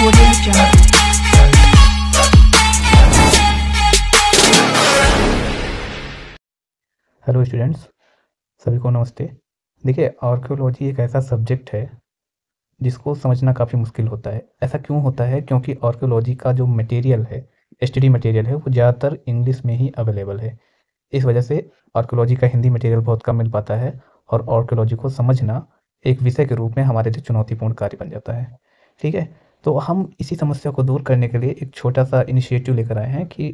Audio Jungle. Hello students, सभी को नमस्ते। देखिए, आर्कियोलॉजी एक ऐसा सब्जेक्ट है जिसको समझना काफ़ी मुश्किल होता है। ऐसा क्यों होता है? क्योंकि आर्कियोलॉजी का जो मटेरियल है, स्टडी मटेरियल है, वो ज़्यादातर इंग्लिश में ही अवेलेबल है। इस वजह से आर्कियोलॉजी का हिंदी मटेरियल बहुत कम मिल पाता है और आर्कियोलॉजी को समझना एक विषय के रूप में हमारे लिए चुनौतीपूर्ण कार्य बन जाता है। ठीक है, तो हम इसी समस्या को दूर करने के लिए एक छोटा सा इनिशिएटिव लेकर आए हैं कि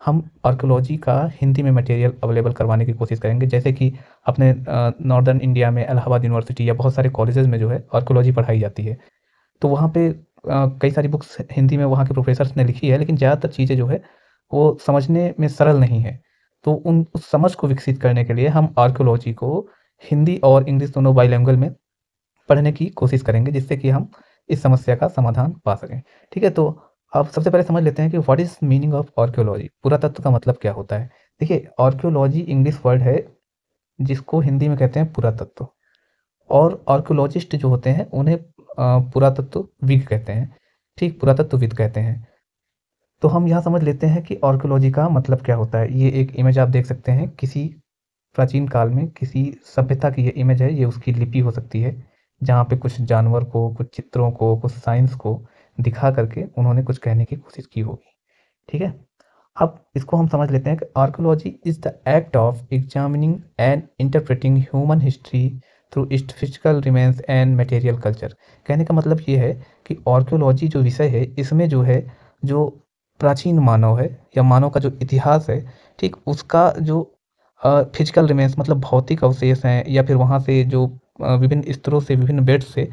हम आर्कियोलॉजी का हिंदी में मटेरियल अवेलेबल करवाने की कोशिश करेंगे। जैसे कि अपने नॉर्दर्न इंडिया में इलाहाबाद यूनिवर्सिटी या बहुत सारे कॉलेजेस में जो है आर्कियोलॉजी पढ़ाई जाती है, तो वहाँ पे कई सारी बुक्स हिंदी में वहाँ के प्रोफेसर्स ने लिखी है, लेकिन ज़्यादातर चीज़ें जो है वो समझने में सरल नहीं है। तो उस समझ को विकसित करने के लिए हम आर्कियोलॉजी को हिंदी और इंग्लिश दोनों बाइलिंगुअल में पढ़ने की कोशिश करेंगे, जिससे कि हम इस समस्या का समाधान पा सकें। ठीक है, तो अब सबसे पहले समझ लेते हैं कि what is meaning of archaeology. पुरातत्व का मतलब क्या होता है? देखिए, आर्कियोलॉजी इंग्लिश वर्ड है जिसको हिंदी में कहते हैं पुरातत्व, और आर्कियोलॉजिस्ट जो होते हैं उन्हें पुरातत्वविद कहते हैं। ठीक, पुरातत्वविद कहते हैं। तो हम यहाँ समझ लेते हैं कि आर्कियोलॉजी का मतलब क्या होता है। ये एक इमेज आप देख सकते हैं, किसी प्राचीन काल में किसी सभ्यता की ये इमेज है। ये उसकी लिपि हो सकती है, जहाँ पे कुछ जानवर को, कुछ चित्रों को, कुछ साइंस को दिखा करके उन्होंने कुछ कहने की कोशिश की होगी। ठीक है, अब इसको हम समझ लेते हैं कि archaeology is the act of examining and interpreting human history through it's physical remains and material culture. कहने का मतलब ये है कि आर्कियोलॉजी जो विषय है, इसमें जो है, जो प्राचीन मानव है या मानव का जो इतिहास है, ठीक, उसका जो फिजिकल रिमेन्स मतलब भौतिक अवशेष हैं, या फिर वहाँ से जो विभिन्न स्तरों से, विभिन्न बेड से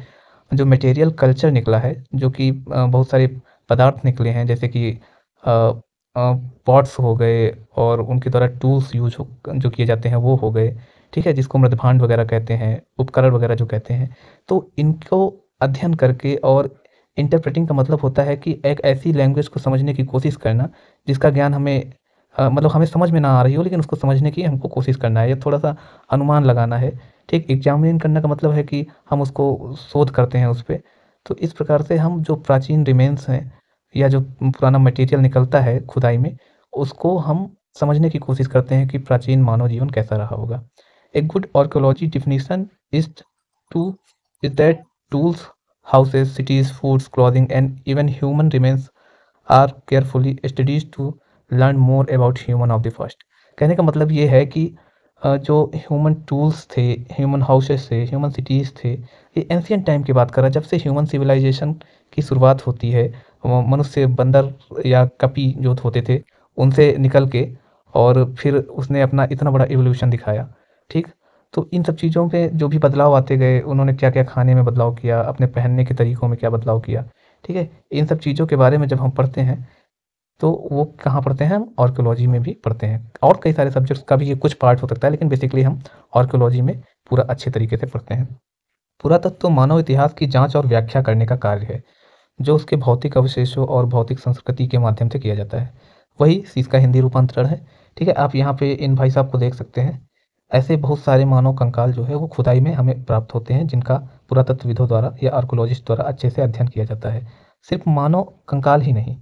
जो मटेरियल कल्चर निकला है, जो कि बहुत सारे पदार्थ निकले हैं, जैसे कि पॉट्स हो गए, और उनके द्वारा टूल्स यूज जो किए जाते हैं वो हो गए। ठीक है, जिसको मृदभांड वगैरह कहते हैं, उपकरण वगैरह जो कहते हैं। तो इनको अध्ययन करके, और इंटरप्रेटिंग का मतलब होता है कि एक ऐसी लैंग्वेज को समझने की कोशिश करना जिसका ज्ञान हमें मतलब हमें समझ में ना आ रही हो, लेकिन उसको समझने की हमको कोशिश करना है, या थोड़ा सा अनुमान लगाना है। ठीक, एग्जामिन करने का मतलब है कि हम उसको शोध करते हैं उस पे। तो इस प्रकार से हम जो प्राचीन रिमेन्स हैं, या जो पुराना मटेरियल निकलता है खुदाई में, उसको हम समझने की कोशिश करते हैं कि प्राचीन मानव जीवन कैसा रहा होगा। A good archaeology definition is to is that tools, houses, cities, foods, clothing and even human remains are carefully studies to learn more about human of the first. कहने का मतलब ये है कि जो ह्यूमन टूल्स थे, ह्यूमन हाउसेस थे, human cities थे, ये एंशियंट टाइम की बात कर रहा है, जब से ह्यूमन सिविलाइजेशन की शुरुआत होती है। मनुष्य, बंदर या कपी जो होते थे, उनसे निकल के, और फिर उसने अपना इतना बड़ा इवोल्यूशन दिखाया। ठीक, तो इन सब चीज़ों पे जो भी बदलाव आते गए, उन्होंने क्या क्या खाने में बदलाव किया, अपने पहनने के तरीक़ों में क्या बदलाव किया। ठीक है, इन सब चीज़ों के बारे में जब हम पढ़ते हैं, तो वो कहाँ पढ़ते हैं? हम आर्कियोलॉजी में भी पढ़ते हैं, और कई सारे सब्जेक्ट्स का भी ये कुछ पार्ट हो सकता है, लेकिन बेसिकली हम आर्कियोलॉजी में पूरा अच्छे तरीके से पढ़ते हैं। पुरातत्व मानव इतिहास की जांच और व्याख्या करने का कार्य है, जो उसके भौतिक अवशेषों और भौतिक संस्कृति के माध्यम से किया जाता है। वही इसका हिंदी रूपांतरण है। ठीक है, आप यहाँ पे इन भाई साहब को देख सकते हैं। ऐसे बहुत सारे मानव कंकाल जो है वो खुदाई में हमें प्राप्त होते हैं, जिनका पुरातत्वविदों द्वारा या आर्कियोलॉजिस्ट द्वारा अच्छे से अध्ययन किया जाता है। सिर्फ मानव कंकाल ही नहीं,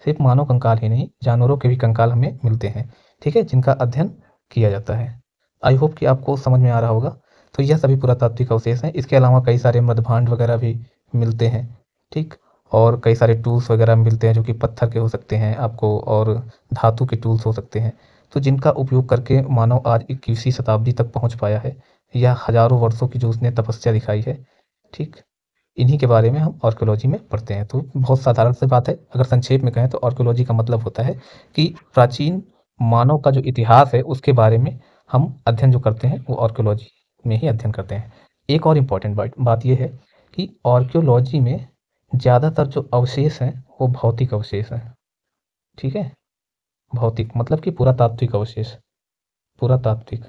सिर्फ मानव कंकाल ही नहीं, जानवरों के भी कंकाल हमें मिलते हैं। ठीक है, जिनका अध्ययन किया जाता है। आई होप कि आपको समझ में आ रहा होगा। तो यह सभी पुरातात्विक अवशेष हैं। इसके अलावा कई सारे मृदभांड वगैरह भी मिलते हैं। ठीक, और कई सारे टूल्स वगैरह मिलते हैं, जो कि पत्थर के हो सकते हैं आपको, और धातु के टूल्स हो सकते हैं, तो जिनका उपयोग करके मानव आज 21वीं शताब्दी तक पहुंच पाया है, या हज़ारों वर्षों की जो उसने तपस्या दिखाई है। ठीक, इन्हीं के बारे में हम आर्कियोलॉजी में पढ़ते हैं। तो बहुत साधारण सी बात है। अगर संक्षेप में कहें तो आर्कियोलॉजी का मतलब होता है कि प्राचीन मानव का जो इतिहास है, उसके बारे में हम अध्ययन जो करते हैं, वो आर्कियोलॉजी में ही अध्ययन करते हैं। एक और इम्पॉर्टेंट बात यह है कि आर्कियोलॉजी में ज़्यादातर जो अवशेष हैं वो भौतिक अवशेष हैं। ठीक है, भौतिक मतलब कि पुरातात्विक अवशेष, पुरातात्विक।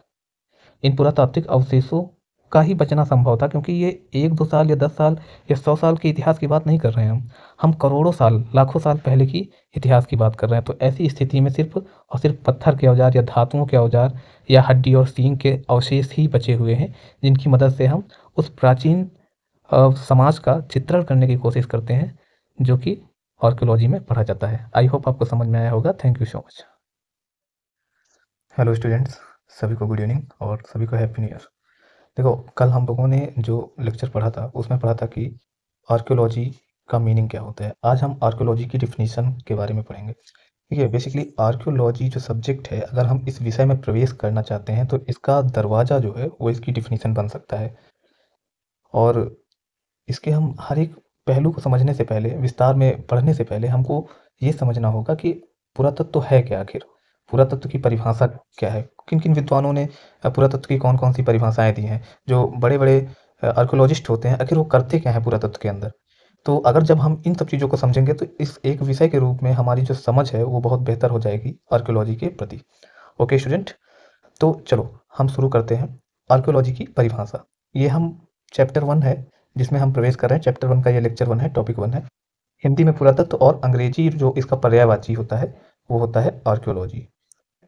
इन पुरातात्विक अवशेषों का ही बचना संभव था, क्योंकि ये 1-2 साल या 10 साल या 100 साल के इतिहास की बात नहीं कर रहे हैं हम करोड़ों साल, लाखों साल पहले की इतिहास की बात कर रहे हैं। तो ऐसी स्थिति में सिर्फ और सिर्फ पत्थर के औजार या धातुओं के औजार या हड्डी और सींग के अवशेष ही बचे हुए हैं, जिनकी मदद से हम उस प्राचीन समाज का चित्रण करने की कोशिश करते हैं, जो कि आर्कियोलॉजी में पढ़ा जाता है। आई होप आपको समझ में आया होगा। Thank you so much. Hello students, सभी को गुड इवनिंग और सभी को हैप्पी न्यू ईयर। देखो, कल हम लोगों ने जो लेक्चर पढ़ा था उसमें पढ़ा था कि आर्कियोलॉजी का मीनिंग क्या होता है। आज हम आर्कियोलॉजी की डिफिनीशन के बारे में पढ़ेंगे। ठीक है, बेसिकली आर्कियोलॉजी जो सब्जेक्ट है, अगर हम इस विषय में प्रवेश करना चाहते हैं तो इसका दरवाज़ा जो है वो इसकी डिफिनीशन बन सकता है। और इसके हम हर एक पहलू को समझने से पहले, विस्तार में पढ़ने से पहले हमको ये समझना होगा कि पुरातत्व है क्या आखिर? पुरातत्व की परिभाषा क्या है? किन-किन विद्वानों ने पुरातत्व की कौन-कौन सी परिभाषाएँ दी हैं? जो बड़े-बड़े आर्कियोलॉजिस्ट होते हैं, आखिर वो करते क्या हैं पुरातत्व के अंदर? तो अगर जब हम इन सब चीज़ों को समझेंगे तो इस एक विषय के रूप में हमारी जो समझ है वो बहुत बेहतर हो जाएगी आर्कियोलॉजी के प्रति। ओके स्टूडेंट, तो चलो हम शुरू करते हैं आर्कियोलॉजी की परिभाषा। ये हम चैप्टर 1 है जिसमें हम प्रवेश कर रहे हैं। चैप्टर 1 का ये लेक्चर 1 है, टॉपिक 1 है। हिंदी में पुरातत्व और अंग्रेजी जो इसका पर्यायवाची होता है वो होता है आर्कियोलॉजी।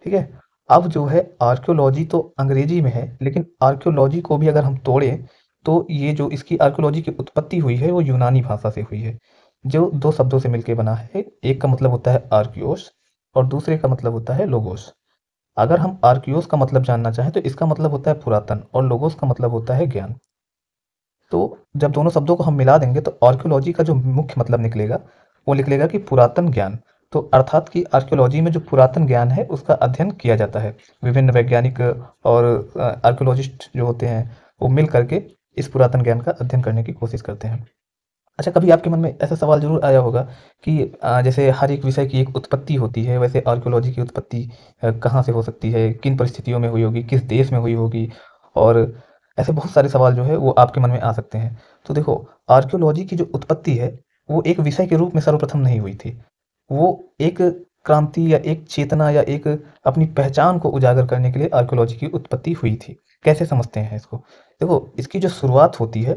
ठीक है, अब जो है आर्कियोलॉजी तो अंग्रेजी में है, लेकिन आर्कियोलॉजी को भी अगर हम तोड़ें तो ये जो इसकी आर्कियोलॉजी की उत्पत्ति हुई है वो यूनानी भाषा से हुई है, जो दो शब्दों से मिलकर बना है। एक का मतलब होता है आर्कियोस और दूसरे का मतलब होता है लोगोस। अगर हम आर्कियोस का मतलब जानना चाहें तो इसका मतलब होता है पुरातन और लोगोस का मतलब होता है ज्ञान। तो जब दोनों शब्दों को हम मिला देंगे तो आर्कियोलॉजी का जो मुख्य मतलब निकलेगा वो निकलेगा कि पुरातन ज्ञान। तो अर्थात कि आर्कियोलॉजी में जो पुरातन ज्ञान है उसका अध्ययन किया जाता है। विभिन्न वैज्ञानिक और आर्कियोलॉजिस्ट जो होते हैं वो मिल करके इस पुरातन ज्ञान का अध्ययन करने की कोशिश करते हैं। अच्छा, कभी आपके मन में ऐसा सवाल ज़रूर आया होगा कि जैसे हर एक विषय की एक उत्पत्ति होती है, वैसे आर्कियोलॉजी की उत्पत्ति कहाँ से हो सकती है? किन परिस्थितियों में हुई होगी? किस देश में हुई होगी? और ऐसे बहुत सारे सवाल जो है वो आपके मन में आ सकते हैं। तो देखो, आर्कियोलॉजी की जो उत्पत्ति है, वो एक विषय के रूप में सर्वप्रथम नहीं हुई थी। वो एक क्रांति या एक चेतना या एक अपनी पहचान को उजागर करने के लिए आर्कियोलॉजी की उत्पत्ति हुई थी। कैसे समझते हैं इसको? देखो, इसकी जो शुरुआत होती है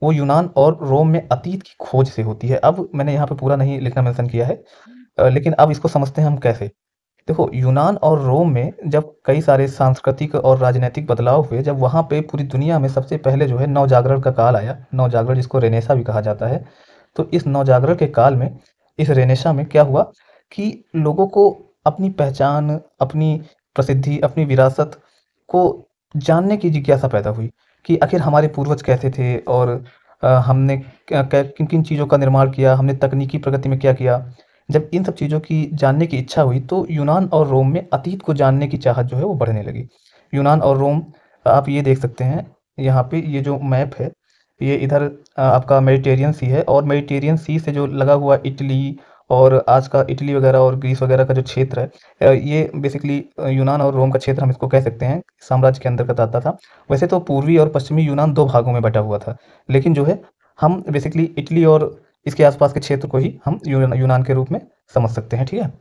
वो यूनान और रोम में अतीत की खोज से होती है। अब मैंने यहाँ पे पूरा नहीं लिखना मेंशन किया है, लेकिन अब इसको समझते हैं हम कैसे। देखो, यूनान और रोम में जब कई सारे सांस्कृतिक और राजनैतिक बदलाव हुए, जब वहाँ पे पूरी दुनिया में सबसे पहले जो है नवजागरण का काल आया, नवजागरण जिसको रेनेसा भी कहा जाता है। तो इस नवजागरण के काल में, इस रेनेसा में क्या हुआ कि लोगों को अपनी पहचान, अपनी प्रसिद्धि, अपनी विरासत को जानने की जिज्ञासा पैदा हुई कि आखिर हमारे पूर्वज कैसे थे और हमने किन-किन चीज़ों का निर्माण किया, हमने तकनीकी प्रगति में क्या किया। जब इन सब चीज़ों की जानने की इच्छा हुई तो यूनान और रोम में अतीत को जानने की चाहत जो है वो बढ़ने लगी। यूनान और रोम, आप ये देख सकते हैं यहाँ पे, ये जो मैप है ये इधर आपका मेडिटेरियन सी है और मेडिटेरियन सी से जो लगा हुआ इटली और आज का इटली वगैरह और ग्रीस वगैरह का जो क्षेत्र है, ये बेसिकली यूनान और रोम का क्षेत्र हम इसको कह सकते हैं, साम्राज्य के अंतर्गत आता था। वैसे तो पूर्वी और पश्चिमी यूनान दो भागों में बटा हुआ था, लेकिन जो है हम बेसिकली इटली और इसके आसपास के क्षेत्र को ही हम यूनान के रूप में समझ सकते हैं। ठीक है,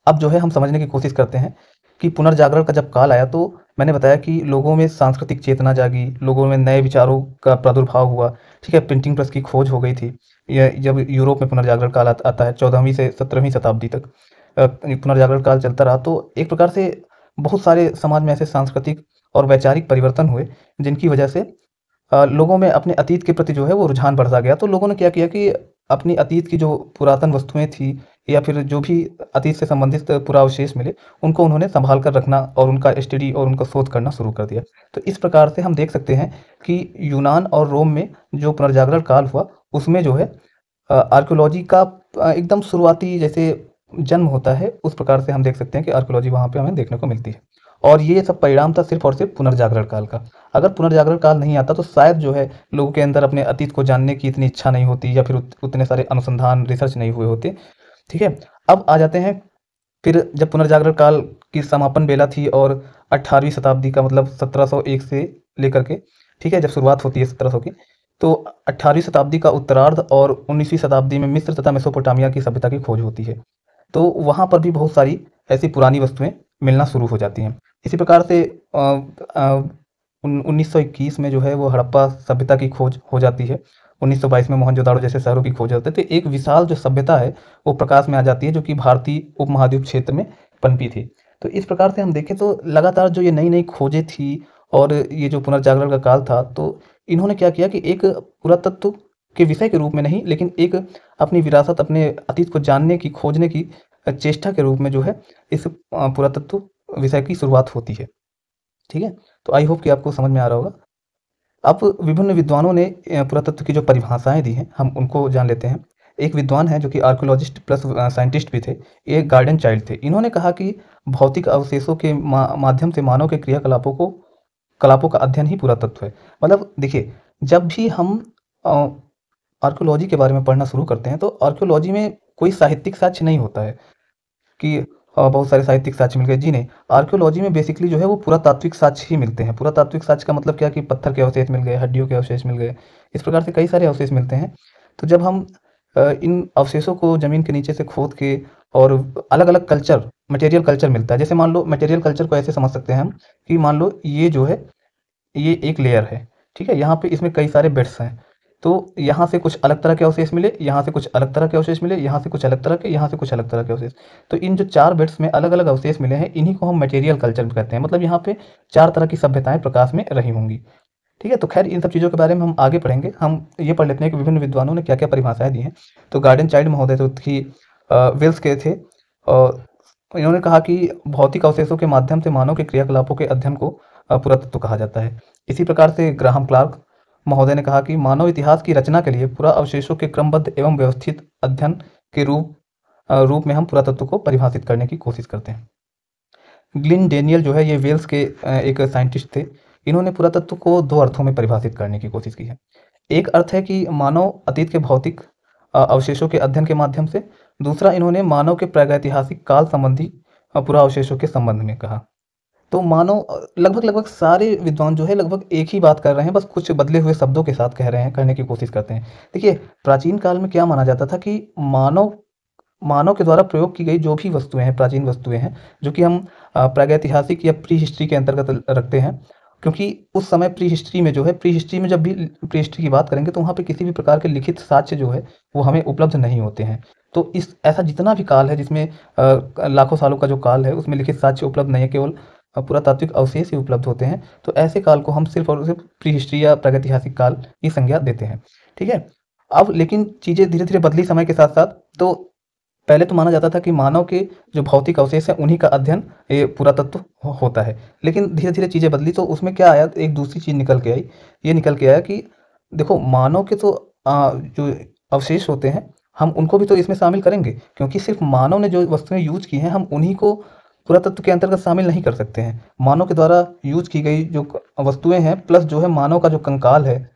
अब जो है हम समझने की कोशिश करते हैं कि पुनर्जागरण का जब काल आया तो मैंने बताया कि लोगों में सांस्कृतिक चेतना जागी, लोगों में नए विचारों का प्रादुर्भाव हुआ। ठीक है, प्रिंटिंग प्रेस की खोज हो गई थी। ये जब यूरोप में पुनर्जागरण काल आता है 14वीं से 17वीं शताब्दी तक पुनर्जागरण काल चलता रहा, तो एक प्रकार से बहुत सारे समाज में ऐसे सांस्कृतिक और वैचारिक परिवर्तन हुए जिनकी वजह से लोगों में अपने अतीत के प्रति जो है वो रुझान बढ़ता गया। तो लोगों ने क्या किया कि अपनी अतीत की जो पुरातन वस्तुएँ थी या फिर जो भी अतीत से संबंधित पुरावशेष मिले, उनको उन्होंने सँभाल कर रखना और उनका स्टडी और उनका शोध करना शुरू कर दिया। तो इस प्रकार से हम देख सकते हैं कि यूनान और रोम में जो पुनर्जागरण काल हुआ, उसमें जो है आर्कियोलॉजी का एकदम शुरुआती जैसे जन्म होता है, उस प्रकार से हम देख सकते हैं कि आर्कियोलॉजी वहाँ पे हमें देखने को मिलती है। और ये सब परिणाम था सिर्फ़ और सिर्फ़ पुनर्जागरण काल का। अगर पुनर्जागरण काल नहीं आता तो शायद जो है लोगों के अंदर अपने अतीत को जानने की इतनी इच्छा नहीं होती या फिर उतने सारे अनुसंधान, रिसर्च नहीं हुए होते। ठीक है? अब आ जाते हैं, फिर जब पुनर्जागरण काल की समापन बेला थी और 18वीं शताब्दी का मतलब 1701 से लेकर के, ठीक है, जब शुरुआत होती है 1700 की, तो 18वीं शताब्दी का उत्तरार्ध और 19वीं शताब्दी में मिस्र तथा मेसोपोटामिया की सभ्यता की खोज होती है। तो वहाँ पर भी बहुत सारी ऐसी पुरानी वस्तुएँ मिलना शुरू हो जाती हैं। इसी प्रकार से 1921 में जो है वो हड़प्पा सभ्यता की खोज हो जाती है। 1922 में मोहनजोदाड़ो जैसे शहरों की खोज होती है। तो एक विशाल जो सभ्यता है वो प्रकाश में आ जाती है, जो कि भारतीय उपमहाद्वीप क्षेत्र में पनपी थी। तो इस प्रकार से हम देखें तो लगातार जो ये नई-नई खोजें थी और ये जो पुनर्जागरण का काल था, तो इन्होंने क्या किया कि एक पुरातत्व के विषय के रूप में नहीं, लेकिन एक अपनी विरासत, अपने अतीत को जानने की, खोजने की चेष्टा के रूप में जो है इस पुरातत्व विषय की शुरुआत होती है। ठीक है? तो आई होप कि आपको समझ में आ रहा होगा। अब विभिन्न विद्वानों ने पुरातत्व की जो परिभाषाएँ दी हैं, हम उनको जान लेते हैं। एक विद्वान हैं जो कि आर्कियोलॉजिस्ट प्लस साइंटिस्ट भी थे, ये गार्डन चाइल्ड थे। इन्होंने कहा कि भौतिक अवशेषों के माध्यम से मानव के कलापों का अध्ययन ही पुरातत्व है। मतलब देखिए, जब भी हम अ, आर्कियोलॉजी के बारे में पढ़ना शुरू करते हैं, तो आर्कियोलॉजी में कोई साहित्यिक साक्ष्य नहीं होता है कि बहुत सारे साहित्यिक साक्ष्य मिल गए। जी नहीं, आर्कियोलॉजी में बेसिकली जो है वो पुरातात्विक साक्ष्य ही मिलते हैं। पुरातात्विक साक्ष्य का मतलब क्या, कि पत्थर के अवशेष मिल गए, हड्डियों के अवशेष मिल गए, इस प्रकार से कई सारे अवशेष मिलते हैं। तो जब हम इन अवशेषों को ज़मीन के नीचे से खोद के और अलग-अलग कल्चर, मटेरियल कल्चर मिलता है। जैसे मान लो मटेरियल कल्चर को ऐसे समझ सकते हैं हम, कि मान लो ये जो है, ये एक लेयर है, ठीक है? यहाँ पे इसमें कई सारे बिट्स हैं। तो यहाँ से कुछ अलग तरह के अवशेष मिले, यहाँ से कुछ अलग तरह के अवशेष मिले, यहाँ से कुछ अलग तरह के, यहाँ से कुछ अलग तरह के अवशेष। तो इन जो 4 बिट्स में अलग-अलग अवशेष मिले हैं, इन्हीं को हम मटेरियल कल्चर कहते हैं। मतलब यहाँ पे 4 तरह की सभ्यताएँ प्रकाश में रही होंगी। ठीक है? तो खैर इन सब चीज़ों के बारे में हम आगे पढ़ेंगे। हम ये पढ़ लेते हैं कि विभिन्न विद्वानों ने क्या-क्या परिभाषाएँ दी हैं। तो गार्डन चाइल्ड महोदय जो कि वेल्स के थे, इन्होंने कहा कि भौतिक अवशेषों के माध्यम से मानव के क्रियाकलापों के अध्ययन को पुरातत्व कहा जाता है। इसी प्रकार से ग्राहम क्लार्क महोदय ने कहा कि मानव इतिहास की रचना के लिए पूरा अवशेषों के क्रमबद्ध एवं व्यवस्थित अध्ययन के रूप में हम पुरातत्व को परिभाषित करने की कोशिश करते हैं। ग्लिन डेनियल जो है, ये वेल्स के एक साइंटिस्ट थे। इन्होंने पुरातत्व को 2 अर्थों में परिभाषित करने की कोशिश की है। एक अर्थ है कि मानव अतीत के भौतिक अवशेषों के अध्ययन के माध्यम से। दूसरा, इन्होंने मानव के प्रागैतिहासिक काल संबंधी पुरा अवशेषों के संबंध में कहा। तो मानो लगभग सारे विद्वान जो है लगभग एक ही बात कर रहे हैं, बस कुछ बदले हुए शब्दों के साथ कह रहे हैं, कहने की कोशिश करते हैं। देखिए, प्राचीन काल में क्या माना जाता था कि मानव मानव के द्वारा प्रयोग की गई जो भी वस्तुएँ हैं, प्राचीन वस्तुएँ हैं, जो कि हम प्रागैतिहासिक या प्री हिस्ट्री के अंतर्गत रखते हैं। क्योंकि उस समय प्री हिस्ट्री में जो है, प्री हिस्ट्री में जब भी प्री हिस्ट्री की बात करेंगे, तो वहाँ पे किसी भी प्रकार के लिखित साक्ष्य जो है, वो हमें उपलब्ध नहीं होते हैं। तो इस ऐसा जितना भी काल है जिसमें लाखों सालों का जो काल है, उसमें लिखित साक्ष्य उपलब्ध नहीं है, केवल पुरातात्विक अवशेष ही उपलब्ध होते हैं। तो ऐसे काल को हम सिर्फ़ और सिर्फ़ प्री हिस्ट्री या प्रागैतिहासिक काल की संज्ञा देते हैं। ठीक है? अब लेकिन चीज़ें धीरे-धीरे बदली समय के साथ-साथ। तो पहले तो माना जाता था कि मानव के जो भौतिक अवशेष हैं, उन्हीं का अध्ययन ये पुरातत्व होता है। लेकिन धीरे-धीरे चीज़ें बदली, तो उसमें क्या आया, एक दूसरी चीज़ निकल के आई। ये निकल के आया कि देखो, मानव के तो जो अवशेष होते हैं, हम उनको भी तो इसमें शामिल करेंगे, क्योंकि सिर्फ़ मानव ने जो वस्तुएँ यूज़ की हैं, हम उन्हीं को पुरातत्व के अंतर्गत शामिल नहीं कर सकते हैं। मानव के द्वारा यूज़ की गई जो वस्तुएँ हैं, प्लस जो है मानव का जो कंकाल है,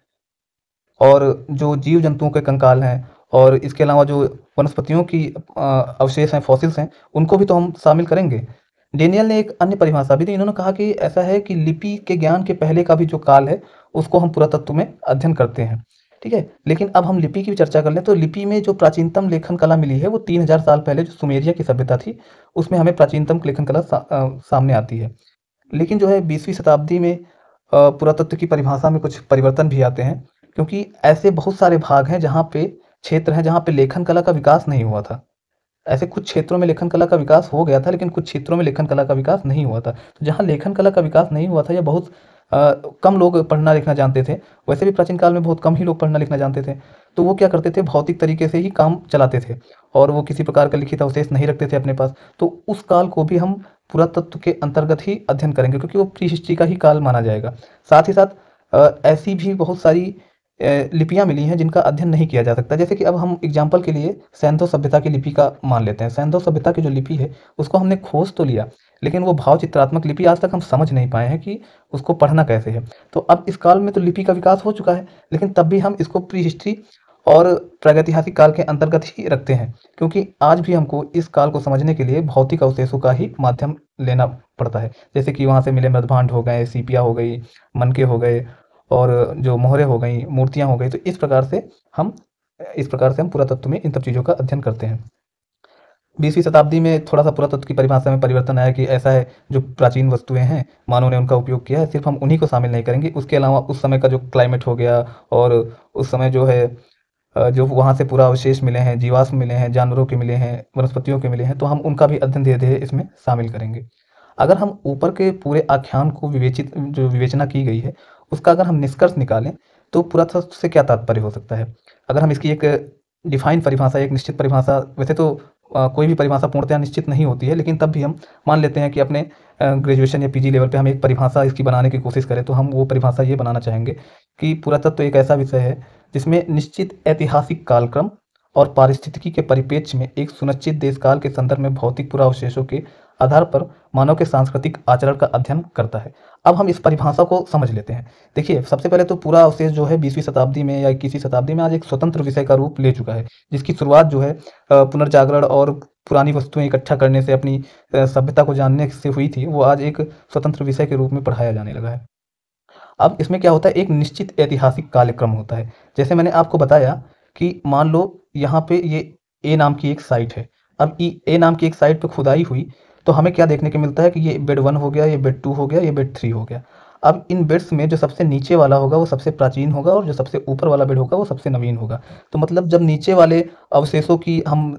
और जो जीव-जंतुओं के कंकाल हैं, और इसके अलावा जो वनस्पतियों की अवशेष हैं, फॉसिल्स हैं, उनको भी तो हम शामिल करेंगे। डेनियल ने एक अन्य परिभाषा भी दी। इन्होंने कहा कि ऐसा है कि लिपि के ज्ञान के पहले का भी जो काल है, उसको हम पुरातत्व में अध्ययन करते हैं। ठीक है? लेकिन अब हम लिपि की भी चर्चा कर लें, तो लिपि में जो प्राचीनतम लेखन कला मिली है, वो 3000 साल पहले जो सुमेरिया की सभ्यता थी, उसमें हमें प्राचीनतम लेखन कला सामने आती है। लेकिन जो है 20वीं शताब्दी में पुरातत्व की परिभाषा में कुछ परिवर्तन भी आते हैं, क्योंकि ऐसे बहुत सारे भाग हैं, जहाँ पे क्षेत्र हैं, जहाँ पे लेखन कला का विकास नहीं हुआ था। ऐसे कुछ क्षेत्रों में लेखन कला का विकास हो गया था, लेकिन कुछ क्षेत्रों में लेखन कला का विकास नहीं हुआ था। तो जहाँ लेखन कला का विकास नहीं हुआ था, या बहुत कम लोग पढ़ना लिखना जानते थे, वैसे भी प्राचीन काल में बहुत कम ही लोग पढ़ना लिखना जानते थे। तो वो क्या करते थे, भौतिक तरीके से ही काम चलाते थे, और वो किसी प्रकार का लिखित अवशेष नहीं रखते थे अपने पास। तो उस काल को भी हम पुरातत्व के अंतर्गत ही अध्ययन करेंगे, क्योंकि वो प्री हिस्ट्री का ही काल माना जाएगा। साथ ही साथ ऐसी भी बहुत सारी लिपियाँ मिली हैं, जिनका अध्ययन नहीं किया जा सकता। जैसे कि अब हम एग्जाम्पल के लिए सैंधव सभ्यता की लिपि का मान लेते हैं। सैंधव सभ्यता की जो लिपि है, उसको हमने खोज तो लिया, लेकिन वो भाव चित्रात्मक लिपि आज तक हम समझ नहीं पाए हैं कि उसको पढ़ना कैसे है। तो अब इस काल में तो लिपि का विकास हो चुका है, लेकिन तब भी हम इसको प्री हिस्ट्री और प्रागैतिहासिक काल के अंतर्गत ही रखते हैं, क्योंकि आज भी हमको इस काल को समझने के लिए भौतिक अवशेषों का ही माध्यम लेना पड़ता है। जैसे कि वहाँ से मिले मृदभांड हो गए, सीपियाँ हो गई, मनके हो गए, और जो मोहरें हो गई, मूर्तियाँ हो गई। तो इस प्रकार से हम पुरातत्व में इन सब चीज़ों का अध्ययन करते हैं। 20वीं शताब्दी में थोड़ा-सा पुरातत्व की परिभाषा में परिवर्तन आया, कि ऐसा है, जो प्राचीन वस्तुएँ हैं, मानव ने उनका उपयोग किया है, सिर्फ़ हम उन्हीं को शामिल नहीं करेंगे। उसके अलावा उस समय का जो क्लाइमेट हो गया, और उस समय जो है जो वहाँ से पूरा अवशेष मिले हैं, जीवाश्म मिले हैं, जानवरों के मिले हैं, वनस्पतियों के मिले हैं, तो हम उनका भी अध्ययन धीरे-धीरे इसमें शामिल करेंगे। अगर हम ऊपर के पूरे आख्यान को विवेचना की गई है, उसका अगर हम निष्कर्ष निकालें, तो पुरातत्व से क्या तात्पर्य हो सकता है? अगर हम इसकी एक डिफाइन परिभाषा, एक निश्चित परिभाषा, वैसे तो कोई भी परिभाषा पूर्णतः निश्चित नहीं होती है, लेकिन तब भी हम मान लेते हैं कि अपने ग्रेजुएशन या पीजी लेवल पे हम एक परिभाषा इसकी बनाने की कोशिश करें, तो हम वो परिभाषा ये बनाना चाहेंगे कि पुरातत्व एक ऐसा विषय है जिसमें निश्चित ऐतिहासिक कालक्रम और पारिस्थितिकी के परिप्रेक्ष्य में एक सुनिश्चित देशकाल के संदर्भ में भौतिक पुरावशेषों के आधार पर मानव के सांस्कृतिक आचरण का अध्ययन करता है। अब हम इस परिभाषा को समझ लेते हैं। देखिए, सबसे पहले तो पूरा अवशेष जो है 20वीं शताब्दी में या 21वीं शताब्दी में आज एक स्वतंत्र विषय का रूप ले चुका है, जिसकी शुरुआत जो है पुनर्जागरण और पुरानी वस्तुएं इकट्ठा करने से, अपनी सभ्यता को जानने से हुई थी, वो आज एक स्वतंत्र विषय के रूप में पढ़ाया जाने लगा है। अब इसमें क्या होता है, एक निश्चित ऐतिहासिक कालक्रम होता है। जैसे मैंने आपको बताया कि मान लो यहाँ पे ये ए नाम की एक साइट है। अब ए नाम की एक साइट पे खुदाई हुई, तो हमें क्या देखने को मिलता है कि ये बेड 1 हो गया, ये बेड 2 हो गया, ये बेड 3 हो गया। अब इन बेड्स में जो सबसे नीचे वाला होगा वो सबसे प्राचीन होगा और जो सबसे ऊपर वाला बेड होगा वो सबसे नवीन होगा। तो मतलब जब नीचे वाले अवशेषों की हम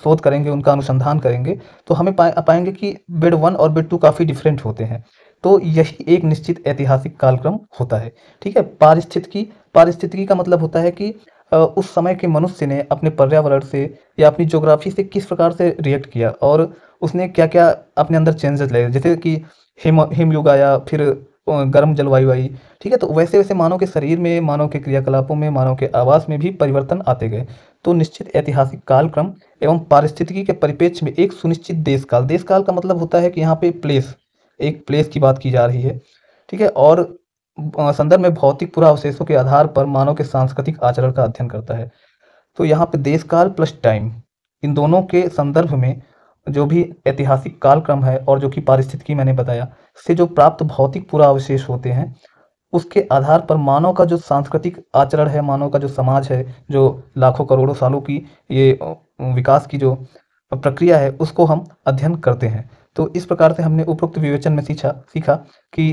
शोध करेंगे, उनका अनुसंधान करेंगे, तो हमें पाएंगे कि बेड 1 और बेड 2 काफ़ी डिफरेंट होते हैं। तो यही एक निश्चित ऐतिहासिक कालक्रम होता है। ठीक है। पारिस्थितिकी का मतलब होता है कि उस समय के मनुष्य ने अपने पर्यावरण से या अपनी ज्योग्राफी से किस प्रकार से रिएक्ट किया और उसने क्या क्या अपने अंदर चेंजेस लाए, जैसे कि हिमयुग आया, फिर गर्म जलवायु आई। ठीक है। तो वैसे वैसे मानव के शरीर में, मानव के क्रियाकलापों में, मानव के आवास में भी परिवर्तन आते गए। तो निश्चित ऐतिहासिक कालक्रम एवं पारिस्थितिकी के परिप्रेक्ष्य में एक सुनिश्चित देशकाल का मतलब होता है कि यहाँ पे एक प्लेस की बात की जा रही है। ठीक है। और संदर्भ में भौतिक पुरावशेषों के आधार पर मानव के सांस्कृतिक आचरण का अध्ययन करता है। तो यहाँ पे देशकाल प्लस टाइम, इन दोनों के संदर्भ में जो भी ऐतिहासिक कालक्रम है और जो कि पारिस्थितिकी मैंने बताया, से जो प्राप्त भौतिक पुरावशेष होते हैं, उसके आधार पर मानव का जो सांस्कृतिक आचरण है, मानव का जो समाज है, जो लाखों करोड़ों सालों की ये विकास की जो प्रक्रिया है, उसको हम अध्ययन करते हैं। तो इस प्रकार से हमने उपरोक्त विवेचन में सीखा कि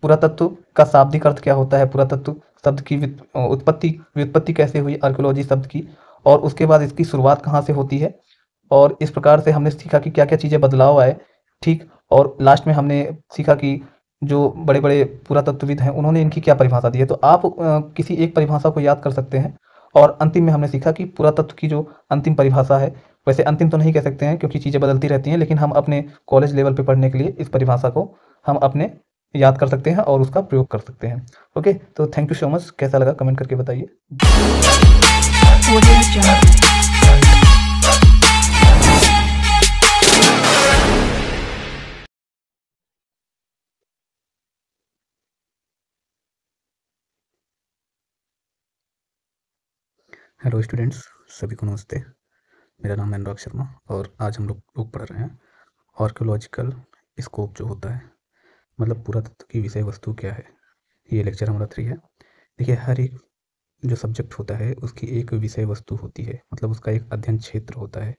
पुरातत्व का शाब्दिक अर्थ क्या होता है, पुरातत्व शब्द की व्युत्पत्ति कैसे हुई आर्कियोलॉजी शब्द की, और उसके बाद इसकी शुरुआत कहाँ से होती है, और इस प्रकार से हमने सीखा कि क्या क्या चीज़ें बदलाव आए। ठीक। और लास्ट में हमने सीखा कि जो बड़े बड़े पुरातत्वविद हैं उन्होंने इनकी क्या परिभाषा दी है। तो आप किसी एक परिभाषा को याद कर सकते हैं। और अंतिम में हमने सीखा कि पुरातत्व की जो अंतिम परिभाषा है, वैसे अंतिम तो नहीं कह सकते हैं क्योंकि चीज़ें बदलती रहती हैं, लेकिन हम अपने कॉलेज लेवल पे पढ़ने के लिए इस परिभाषा को हम अपने याद कर सकते हैं और उसका प्रयोग कर सकते हैं। ओके, तो थैंक यू सो मच। कैसा लगा कमेंट करके बताइए। हेलो स्टूडेंट्स, सभी को नमस्ते। मेरा नाम है अनुराग शर्मा और आज हम लोग पढ़ रहे हैं आर्कियोलॉजिकल स्कोप जो होता है, मतलब पुरातत्व की विषय वस्तु क्या है। ये लेक्चर हमारा 3 है। देखिए, हर एक जो सब्जेक्ट होता है उसकी एक विषय वस्तु होती है, मतलब उसका एक अध्ययन क्षेत्र होता है।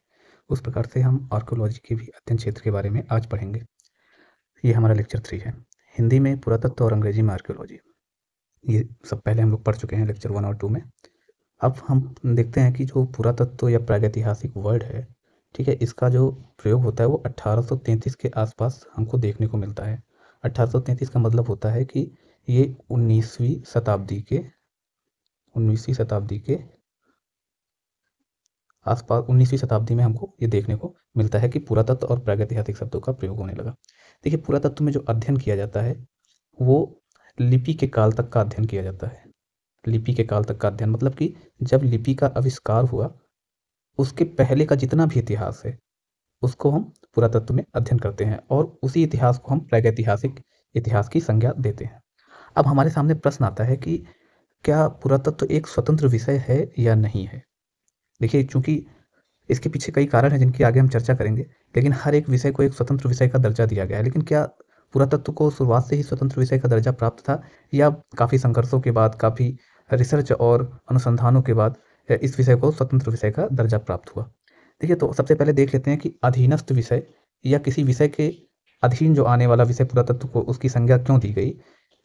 उस प्रकार से हम आर्कियोलॉजी के भी अध्ययन क्षेत्र के बारे में आज पढ़ेंगे। ये हमारा लेक्चर 3 है। हिंदी में पुरातत्व और अंग्रेजी में आर्कियोलॉजी, ये सब पहले हम लोग पढ़ चुके हैं लेक्चर 1 और 2 में। अब हम देखते हैं कि जो पुरातत्व या प्रागैतिहासिक वर्ड है, ठीक है, इसका जो प्रयोग होता है वो 1833 के आसपास हमको देखने को मिलता है। 1833 का मतलब होता है कि ये 19वीं शताब्दी के आसपास 19वीं शताब्दी में हमको ये देखने को मिलता है कि पुरातत्व और प्रागैतिहासिक शब्दों का प्रयोग होने लगा। देखिए, पुरातत्व में जो अध्ययन किया जाता है वो लिपि के काल तक का अध्ययन किया जाता है। लिपि के काल तक का अध्ययन मतलब कि जब लिपि का आविष्कार हुआ उसके पहले का जितना भी इतिहास है उसको हम पुरातत्व में अध्ययन करते हैं और उसी इतिहास को हम प्रागैतिहासिक इतिहास की संज्ञा देते हैं। अब हमारे सामने प्रश्न आता है कि क्या पुरातत्व एक स्वतंत्र विषय है या नहीं है। देखिए, चूंकि इसके पीछे कई कारण हैं जिनकी आगे हम चर्चा करेंगे, लेकिन हर एक विषय को एक स्वतंत्र विषय का दर्जा दिया गया है। लेकिन क्या पुरातत्व को शुरुआत से ही स्वतंत्र विषय का दर्जा प्राप्त था, या काफ़ी संघर्षों के बाद, काफ़ी रिसर्च और अनुसंधानों के बाद इस विषय को स्वतंत्र विषय का दर्जा प्राप्त हुआ। देखिए, तो सबसे पहले देख लेते हैं कि अधीनस्थ विषय या किसी विषय के अधीन जो आने वाला विषय पुरातत्व को उसकी संज्ञा क्यों दी गई।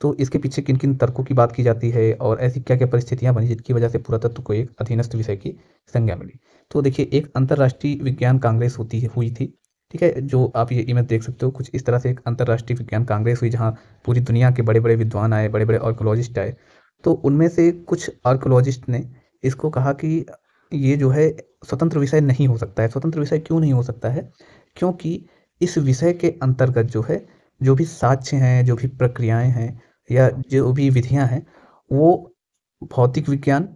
तो इसके पीछे किन किन तर्कों की बात की जाती है और ऐसी क्या क्या परिस्थितियां बनी जिनकी वजह से पुरातत्व को एक अधीनस्थ विषय की संज्ञा मिली। तो देखिए, एक अंतर्राष्ट्रीय विज्ञान कांग्रेस हुई थी। ठीक है, जो आप ये इमेज देख सकते हो, कुछ इस तरह से एक अंतर्राष्ट्रीय विज्ञान कांग्रेस हुई जहाँ पूरी दुनिया के बड़े बड़े विद्वान आए, बड़े बड़े आर्कियोलॉजिस्ट आए तो उनमें से कुछ आर्कियोलॉजिस्ट ने इसको कहा कि ये जो है स्वतंत्र विषय नहीं हो सकता है। स्वतंत्र विषय क्यों नहीं हो सकता है? क्योंकि इस विषय के अंतर्गत जो है, जो भी साक्ष्य हैं, जो भी प्रक्रियाएँ हैं या जो भी विधियाँ हैं, वो भौतिक विज्ञान,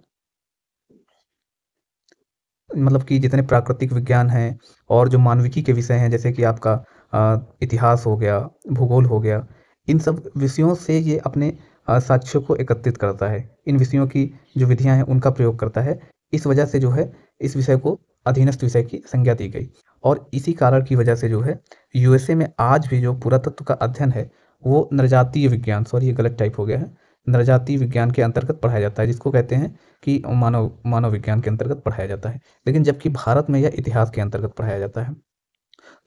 मतलब कि जितने प्राकृतिक विज्ञान हैं और जो मानविकी के विषय हैं, जैसे कि आपका इतिहास हो गया, भूगोल हो गया, इन सब विषयों से ये अपने साक्ष्यों को एकत्रित करता है। इन विषयों की जो विधियाँ हैं उनका प्रयोग करता है। इस वजह से जो है इस विषय को अधीनस्थ विषय की संज्ञा दी गई और इसी कारण की वजह से जो है यूएसए में आज भी जो पुरातत्व का अध्ययन है वो नृजातीय विज्ञान, सॉरी ये गलत टाइप हो गया है, नृजातीय विज्ञान के अंतर्गत पढ़ाया जाता है, जिसको कहते हैं कि मानव मानव विज्ञान के अंतर्गत पढ़ाया जाता है। लेकिन जबकि भारत में यह इतिहास के अंतर्गत पढ़ाया जाता है।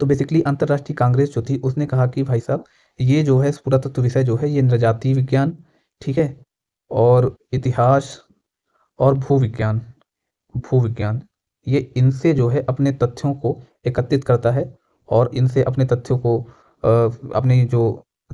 तो बेसिकली अंतर्राष्ट्रीय कांग्रेस जो थी उसने कहा कि भाई साहब ये जो है पुरातत्व विषय जो है ये नृजातीय विज्ञान, ठीक है, और इतिहास और भूविज्ञान ये इनसे जो है अपने तथ्यों को एकत्रित करता है और इनसे अपने तथ्यों को अपनी जो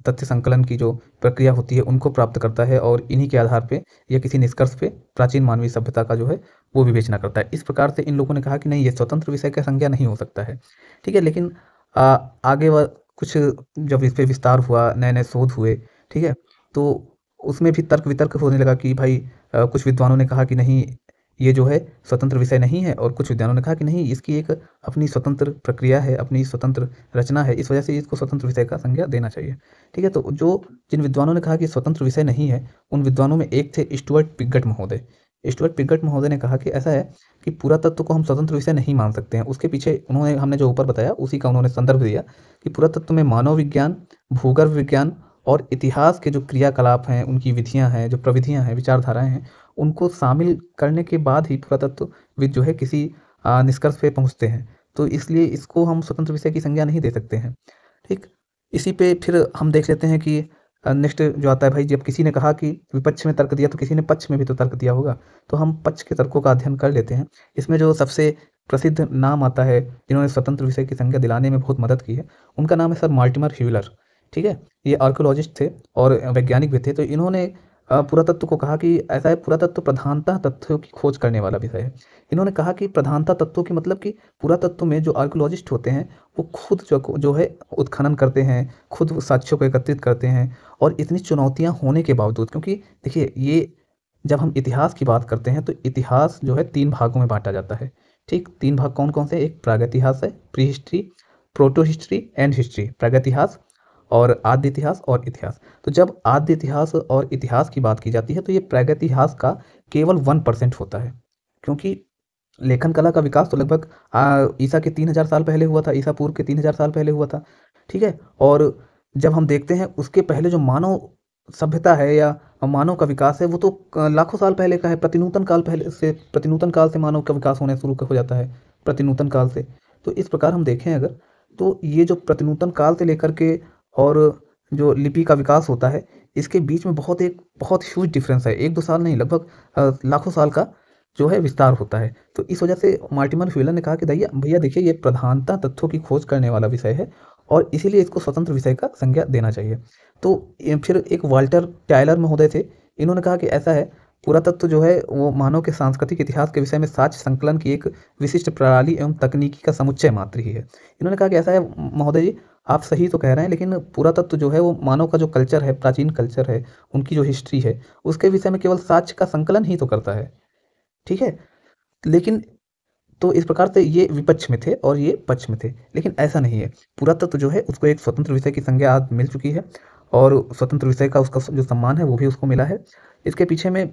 तथ्य संकलन की जो प्रक्रिया होती है उनको प्राप्त करता है और इन्हीं के आधार पे या किसी निष्कर्ष पे प्राचीन मानवीय सभ्यता का जो है वो विवेचना करता है। इस प्रकार से इन लोगों ने कहा कि नहीं, ये स्वतंत्र विषय का संज्ञा नहीं हो सकता है, ठीक है। लेकिन आगे कुछ जब इस पे विस्तार हुआ, नए नए शोध हुए, ठीक है, तो उसमें भी तर्क वितर्क होने लगा कि भाई कुछ विद्वानों ने कहा कि नहीं, ये जो है स्वतंत्र विषय नहीं है और कुछ विद्वानों ने कहा कि नहीं, इसकी एक अपनी स्वतंत्र प्रक्रिया है, अपनी स्वतंत्र रचना है, इस वजह से इसको स्वतंत्र विषय का संज्ञा देना चाहिए, ठीक है। तो जिन विद्वानों ने कहा कि स्वतंत्र विषय नहीं है, उन विद्वानों में एक थे स्टुअर्ट पिगट महोदय। स्टुअर्ट पिगट महोदय ने कहा कि ऐसा है कि पुरातत्व को हम स्वतंत्र विषय नहीं मान सकते हैं। उसके पीछे उन्होंने, हमने जो ऊपर बताया उसी का उन्होंने संदर्भ दिया कि पुरातत्व में मानव विज्ञान, भूगर्भ विज्ञान और इतिहास के जो क्रियाकलाप हैं, उनकी विधियाँ हैं, जो प्रविधियाँ हैं, विचारधाराएँ हैं, उनको शामिल करने के बाद ही पुरातत्वविद जो है किसी निष्कर्ष पे पहुँचते हैं। तो इसलिए इसको हम स्वतंत्र विषय की संज्ञा नहीं दे सकते हैं, ठीक। इसी पे फिर हम देख लेते हैं कि नेक्स्ट जो आता है भाई, जब किसी ने कहा कि विपक्ष में तर्क दिया तो किसी ने पक्ष में भी तो तर्क दिया होगा। तो हम पक्ष के तर्कों का अध्ययन कर लेते हैं। इसमें जो सबसे प्रसिद्ध नाम आता है जिन्होंने स्वतंत्र विषय की संज्ञा दिलाने में बहुत मदद की है, उनका नाम है सर मार्टिमर ह्यूलर, ठीक है। ये आर्कियोलॉजिस्ट थे और वैज्ञानिक भी थे। तो इन्होंने पुरातत्व को कहा कि ऐसा है, पुरातत्व प्रधानतः तथ्यों की खोज करने वाला विषय है। इन्होंने कहा कि प्रधानतः तत्वों की मतलब कि पुरातत्व में जो आर्कियोलॉजिस्ट होते हैं वो खुद जो है उत्खनन करते हैं, खुद साक्ष्यों को एकत्रित करते हैं और इतनी चुनौतियाँ होने के बावजूद, क्योंकि देखिए ये जब हम इतिहास की बात करते हैं तो इतिहास जो है 3 भागों में बाँटा जाता है, ठीक। 3 भाग कौन-कौन से? एक प्रागैतिहास है, pre history, proto history and history. प्रागैतिहास और आद्य इतिहास और इतिहास। तो जब आद्य इतिहास और इतिहास की बात की जाती है तो ये प्रागैतिहास का केवल 1% होता है, क्योंकि लेखन कला का विकास तो लगभग ईसा के 3000 साल पहले हुआ था, ईसा पूर्व के 3000 साल पहले हुआ था, ठीक है। और जब हम देखते हैं उसके पहले जो मानव सभ्यता है या मानव का विकास है वो तो लाखों साल पहले का है। प्रतिनूतन काल से मानव का विकास होने शुरू हो जाता है, प्रतिनूतन काल से। तो इस प्रकार हम देखें अगर, तो ये जो प्रतिनूतन काल से लेकर के और जो लिपि का विकास होता है, इसके बीच में बहुत ह्यूज डिफरेंस है। 1-2 साल नहीं, लगभग लाखों साल का जो है विस्तार होता है। तो इस वजह से मार्टिमर ह्यूलर ने कहा कि भैया देखिए, ये प्रधानतः तथ्यों की खोज करने वाला विषय है और इसीलिए इसको स्वतंत्र विषय का संज्ञा देना चाहिए। तो फिर एक वाल्टर टायलर महोदय थे, इन्होंने कहा कि ऐसा है, पुरातत्व जो है वो मानव के सांस्कृतिक इतिहास के विषय में साक्ष्य संकलन की एक विशिष्ट प्रणाली एवं तकनीकी का समुच्चय मात्र ही है। इन्होंने कहा कि ऐसा है महोदय जी, आप सही तो कह रहे हैं, लेकिन पुरातत्व जो है वो मानव का जो कल्चर है, प्राचीन कल्चर है, उनकी जो हिस्ट्री है, उसके विषय में केवल साक्ष्य का संकलन ही तो करता है, ठीक है। लेकिन तो इस प्रकार से ये विपक्ष में थे और ये पक्ष में थे, लेकिन ऐसा नहीं है। पुरातत्व जो है उसको एक स्वतंत्र विषय की संज्ञा आज मिल चुकी है और स्वतंत्र विषय का उसका जो सम्मान है वो भी उसको मिला है। इसके पीछे में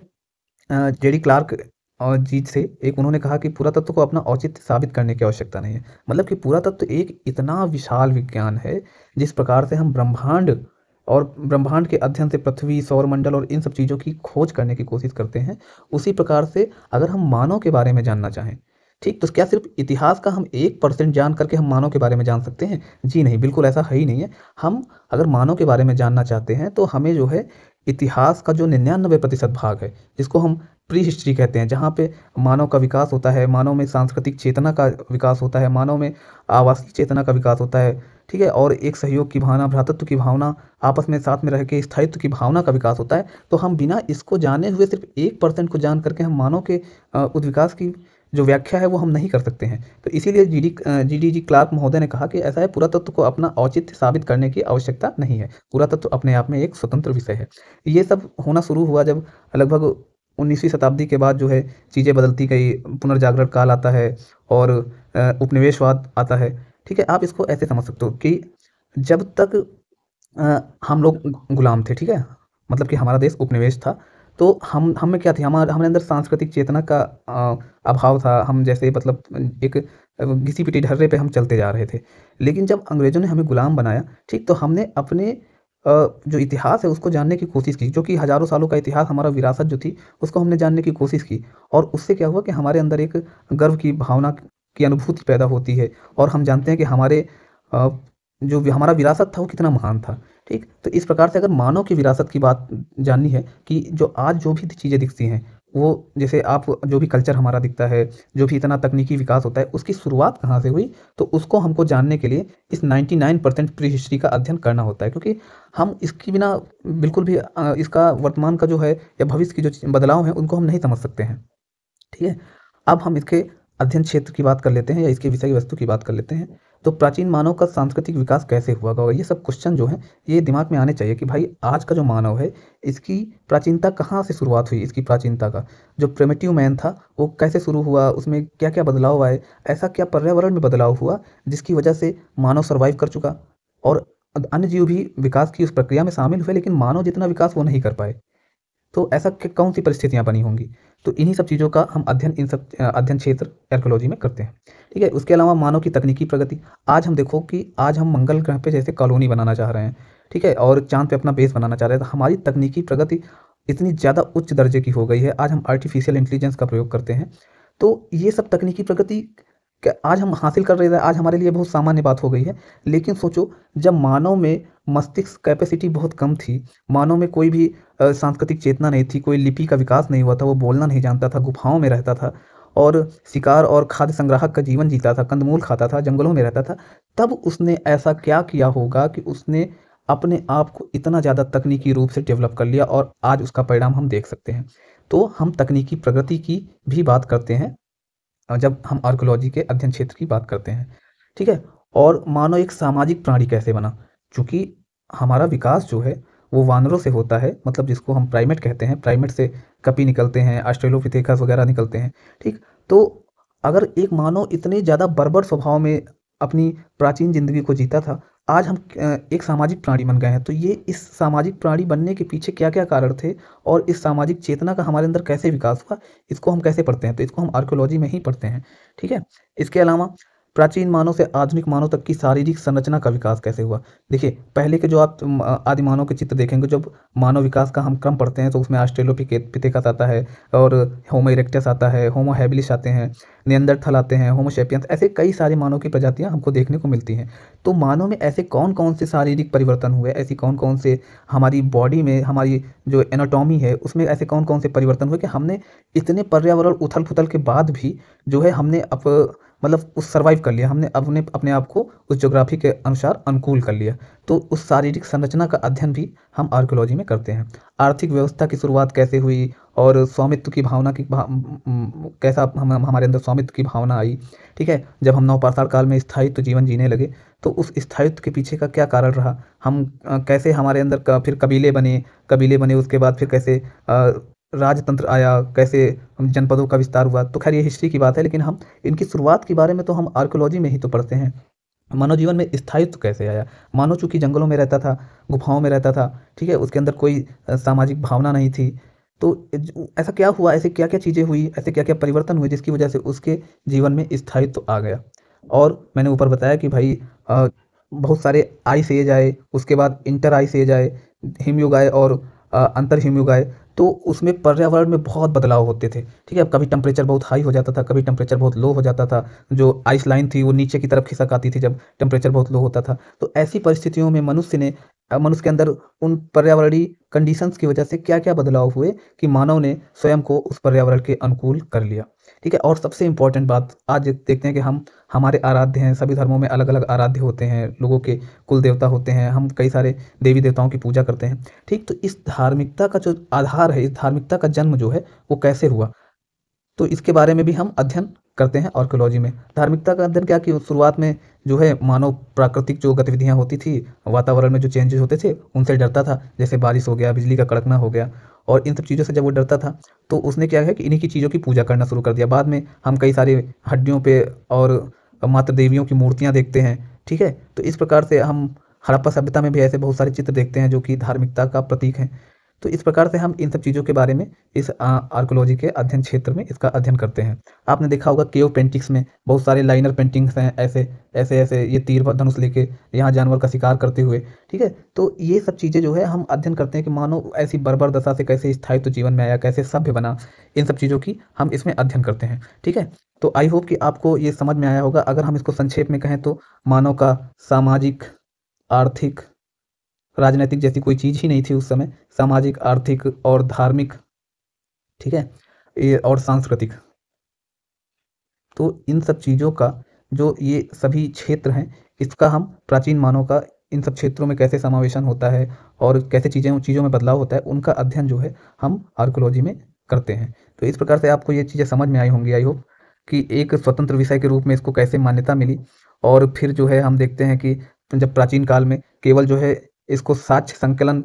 जेडी क्लार्क और जी से एक उन्होंने कहा कि पुरातत्व को अपना औचित्य साबित करने की आवश्यकता नहीं है। मतलब कि पुरातत्व एक इतना विशाल विज्ञान है, जिस प्रकार से हम ब्रह्मांड के अध्ययन से पृथ्वी, सौरमंडल और इन सब चीज़ों की खोज करने की कोशिश करते हैं, उसी प्रकार से अगर हम मानव के बारे में जानना चाहें, ठीक, तो क्या सिर्फ इतिहास का हम 1% जान करके हम मानव के बारे में जान सकते हैं? जी नहीं, बिल्कुल ऐसा है ही नहीं है। हम अगर मानव के बारे में जानना चाहते हैं तो हमें जो है इतिहास का जो 99% भाग है, जिसको हम प्री हिस्ट्री कहते हैं, जहाँ पे मानव का विकास होता है, मानव में सांस्कृतिक चेतना का विकास होता है, मानव में आवासीय चेतना का विकास होता है, ठीक है? और एक सहयोग की भावना, भ्रातृत्व की भावना, आपस में साथ में रह के स्थायित्व की भावना का विकास होता है। तो हम बिना इसको जाने हुए सिर्फ़ 1% को जान करके हम मानव के उस विकास की जो व्याख्या है वो हम नहीं कर सकते हैं। तो इसीलिए जीडी क्लार्क महोदय ने कहा कि ऐसा है, पुरातत्व को अपना औचित्य साबित करने की आवश्यकता नहीं है। पुरातत्व अपने आप में एक स्वतंत्र विषय है। ये सब होना शुरू हुआ जब लगभग 19वीं शताब्दी के बाद जो है चीज़ें बदलती गई, पुनर्जागरण काल आता है और उपनिवेशवाद आता है। ठीक है? आप इसको ऐसे समझ सकते हो कि जब तक हम लोग गुलाम थे, ठीक है? मतलब कि हमारा देश उपनिवेश था, तो हम में क्या थी, हमारे अंदर सांस्कृतिक चेतना का अभाव था। हम जैसे मतलब एक घिसी-पिटी ढर्रे पे हम चलते जा रहे थे। लेकिन जब अंग्रेज़ों ने हमें गुलाम बनाया, ठीक, तो हमने अपने जो इतिहास है उसको जानने की कोशिश की, जो कि हज़ारों सालों का इतिहास, हमारा विरासत जो थी, उसको हमने जानने की कोशिश की। और उससे क्या हुआ कि हमारे अंदर एक गर्व की भावना की अनुभूति पैदा होती है और हम जानते हैं कि अ, हमारा विरासत था वो कितना महान था, ठीक? तो इस प्रकार से अगर मानव की विरासत की बात जाननी है कि जो आज जो भी चीज़ें दिखती हैं, वो जैसे आप जो भी कल्चर हमारा दिखता है, जो भी इतना तकनीकी विकास होता है, उसकी शुरुआत कहाँ से हुई? तो उसको हमको जानने के लिए इस 99% प्री हिस्ट्री का अध्ययन करना होता है, क्योंकि हम इसके बिना बिल्कुल भी इसका वर्तमान का जो है या भविष्य की जो बदलाव हैं, उनको हम नहीं समझ सकते हैं। ठीक है? अब हम इसके अध्ययन क्षेत्र की बात कर लेते हैं या इसके विषय वस्तु की बात कर लेते हैं। तो प्राचीन मानव का सांस्कृतिक विकास कैसे हुआ होगा? ये सब क्वेश्चन जो हैं, ये दिमाग में आने चाहिए कि भाई आज का जो मानव है, इसकी प्राचीनता कहाँ से शुरुआत हुई? इसकी प्राचीनता का जो प्रिमिटिव मैन था, वो कैसे शुरू हुआ? उसमें क्या-क्या बदलाव आए? ऐसा क्या पर्यावरण में बदलाव हुआ, जिसकी वजह से मानव सर्वाइव कर चुका? और अन्य जीव भी विकास की उस प्रक्रिया में शामिल हुए, लेकिन मानव जितना विकास वो नहीं कर पाए। तो ऐसा कौन-सी परिस्थितियाँ बनी होंगी? तो इन्हीं सब चीज़ों का हम अध्ययन अध्ययन क्षेत्र आर्कियोलॉजी में करते हैं। ठीक है? उसके अलावा मानव की तकनीकी प्रगति। आज हम देखो कि आज हम मंगल ग्रह पे जैसे कॉलोनी बनाना चाह रहे हैं, ठीक है? और चाँद पे अपना बेस बनाना चाह रहे हैं। तो हमारी तकनीकी प्रगति इतनी ज़्यादा उच्च दर्जे की हो गई है। आज हम आर्टिफ़िशियल इंटेलिजेंस का प्रयोग करते हैं। तो ये सब तकनीकी प्रगति आज हम हासिल कर रहे हैं, आज हमारे लिए बहुत सामान्य बात हो गई है। लेकिन सोचो, जब मानव में मस्तिष्क कैपेसिटी बहुत कम थी, मानव में कोई भी सांस्कृतिक चेतना नहीं थी, कोई लिपि का विकास नहीं हुआ था, वो बोलना नहीं जानता था, गुफ़ाओं में रहता था और शिकार और खाद्य संग्राहक का जीवन जीता था, कंदमूल खाता था, जंगलों में रहता था। तब उसने ऐसा क्या किया होगा कि उसने अपने आप को इतना ज़्यादा तकनीकी रूप से डेवलप कर लिया और आज उसका परिणाम हम देख सकते हैं। तो हम तकनीकी प्रगति की भी बात करते हैं जब हम आर्कियोलॉजी के अध्ययन क्षेत्र की बात करते हैं, ठीक है? और मानव एक सामाजिक प्राणी कैसे बना? चूँकि हमारा विकास जो है, वो वानरों से होता है, मतलब जिसको हम प्राइमेट कहते हैं, प्राइमेट से कपी निकलते हैं, ऑस्ट्रेलोपिथेकस वगैरह निकलते हैं, ठीक? तो अगर एक मानव इतने ज़्यादा बर्बर स्वभाव में अपनी प्राचीन ज़िंदगी को जीता था, आज हम एक सामाजिक प्राणी बन गए हैं। तो ये इस सामाजिक प्राणी बनने के पीछे क्या-क्या कारण थे और इस सामाजिक चेतना का हमारे अंदर कैसे विकास हुआ, इसको हम कैसे पढ़ते हैं? तो इसको हम आर्कियोलॉजी में ही पढ़ते हैं, ठीक है? इसके अलावा प्राचीन मानव से आधुनिक मानव तक की शारीरिक संरचना का विकास कैसे हुआ? देखिए, पहले के जो आप आदि मानव के चित्र देखेंगे, जब मानव विकास का हम क्रम पढ़ते हैं, तो उसमें ऑस्ट्रेलोपिथेकस आता है और होमो इरेक्टस आता है, होमो हैबिलिस आते हैं, निएंडरथल आते हैं, होमो सैपियंस, ऐसे कई सारे मानव की प्रजातियाँ हमको देखने को मिलती हैं। तो मानव में ऐसे कौन-कौन से शारीरिक परिवर्तन हुए, ऐसी कौन-कौन से हमारी बॉडी में, हमारी जो एनाटॉमी है, उसमें ऐसे कौन-कौन से परिवर्तन हुए कि हमने इतने पर्यावरण उथल-पुथल के बाद भी जो है हमने मतलब उस सर्वाइव कर लिया, हमने अपने अपने आप को उस ज्योग्राफी के अनुसार अनुकूल कर लिया। तो उस शारीरिक संरचना का अध्ययन भी हम आर्कियोलॉजी में करते हैं। आर्थिक व्यवस्था की शुरुआत कैसे हुई और स्वामित्व की भावना की कैसा हम हमारे अंदर स्वामित्व की भावना आई, ठीक है? जब हम नवपाषाण काल में स्थायित्व जीवन जीने लगे, तो उस स्थायित्व के पीछे का क्या कारण रहा? हम कैसे हमारे अंदर फिर कबीले बने, उसके बाद फिर कैसे राजतंत्र आया, कैसे जनपदों का विस्तार हुआ। तो खैर ये हिस्ट्री की बात है, लेकिन हम इनकी शुरुआत के बारे में तो हम आर्कियोलॉजी में ही तो पढ़ते हैं। मानव जीवन में स्थायित्व कैसे आया? मानव चूँकि जंगलों में रहता था, गुफ़ाओं में रहता था, ठीक है? उसके अंदर कोई सामाजिक भावना नहीं थी। तो ऐसा क्या हुआ? ऐसी क्या-क्या चीज़ें हुई? ऐसे क्या-क्या परिवर्तन हुए जिसकी वजह से उसके जीवन में स्थायित्व आ गया? और मैंने ऊपर बताया कि भाई बहुत सारे आइस एज आए, उसके बाद इंटर आइस एज आए, हिमयुग आए और अंतर हिमयुग आए। तो उसमें पर्यावरण में बहुत बदलाव होते थे। ठीक है, कभी टेम्परेचर बहुत हाई हो जाता था, कभी टेम्परेचर बहुत लो हो जाता था, जो आइस लाइन थी वो नीचे की तरफ खिसक आती थी जब टेम्परेचर बहुत लो होता था। तो ऐसी परिस्थितियों में मनुष्य के अंदर उन पर्यावरणीय कंडीशंस की वजह से क्या-क्या बदलाव हुए कि मानव ने स्वयं को उस पर्यावरण के अनुकूल कर लिया। ठीक है, और सबसे इम्पोर्टेंट बात आज देखते हैं कि हमारे आराध्य हैं, सभी धर्मों में अलग-अलग आराध्य होते हैं, लोगों के कुल देवता होते हैं, हम कई सारे देवी देवताओं की पूजा करते हैं। ठीक, तो इस धार्मिकता का जो आधार है, इस धार्मिकता का जन्म जो है वो कैसे हुआ? तो इसके बारे में भी हम अध्ययन करते हैं आर्कियोलॉजी में। धार्मिकता का अध्ययन क्या, कि शुरुआत में जो है मानव प्राकृतिक जो गतिविधियाँ होती थी, वातावरण में जो चेंजेस होते थे, उनसे डरता था। जैसे बारिश हो गया, बिजली का कड़कना हो गया, और इन सब चीज़ों से जब वो डरता था, तो उसने क्या है कि इन्हीं की चीज़ों की पूजा करना शुरू कर दिया। बाद में हम कई सारी हड्डियों पे और माता देवियों की मूर्तियाँ देखते हैं। ठीक है? तो इस प्रकार से हम हड़प्पा सभ्यता में भी ऐसे बहुत सारे चित्र देखते हैं जो कि धार्मिकता का प्रतीक हैं। तो इस प्रकार से हम इन सब चीज़ों के बारे में इस आर्कियोलॉजी के अध्ययन क्षेत्र में इसका अध्ययन करते हैं। आपने देखा होगा केव पेंटिंग्स में बहुत सारे लाइनर पेंटिंग्स हैं, ऐसे ये तीर व धनुष लेके यहाँ जानवर का शिकार करते हुए। ठीक है? तो ये सब चीज़ें जो है हम अध्ययन करते हैं कि मानव ऐसी बर्बर दशा से कैसे स्थायित्व जीवन में आया, कैसे सभ्य बना, इन सब चीज़ों की हम इसमें अध्ययन करते हैं। ठीक है? तो आई होप कि आपको ये समझ में आया होगा। अगर हम इसको संक्षेप में कहें तो मानव का सामाजिक, आर्थिक, राजनैतिक जैसी कोई चीज़ ही नहीं थी उस समय। सामाजिक, आर्थिक और धार्मिक, ठीक है? ये और सांस्कृतिक। तो इन सब चीज़ों का जो ये सभी क्षेत्र हैं, इसका हम प्राचीन मानव का इन सब क्षेत्रों में कैसे समावेशन होता है और कैसे चीज़ों में बदलाव होता है, उनका अध्ययन जो है हम आर्कियोलॉजी में करते हैं। तो इस प्रकार से आपको ये चीज़ें समझ में आई होंगी, आई होप, कि एक स्वतंत्र विषय के रूप में इसको कैसे मान्यता मिली। और फिर जो है हम देखते हैं कि जब प्राचीन काल में केवल जो है इसको साक्ष्य संकलन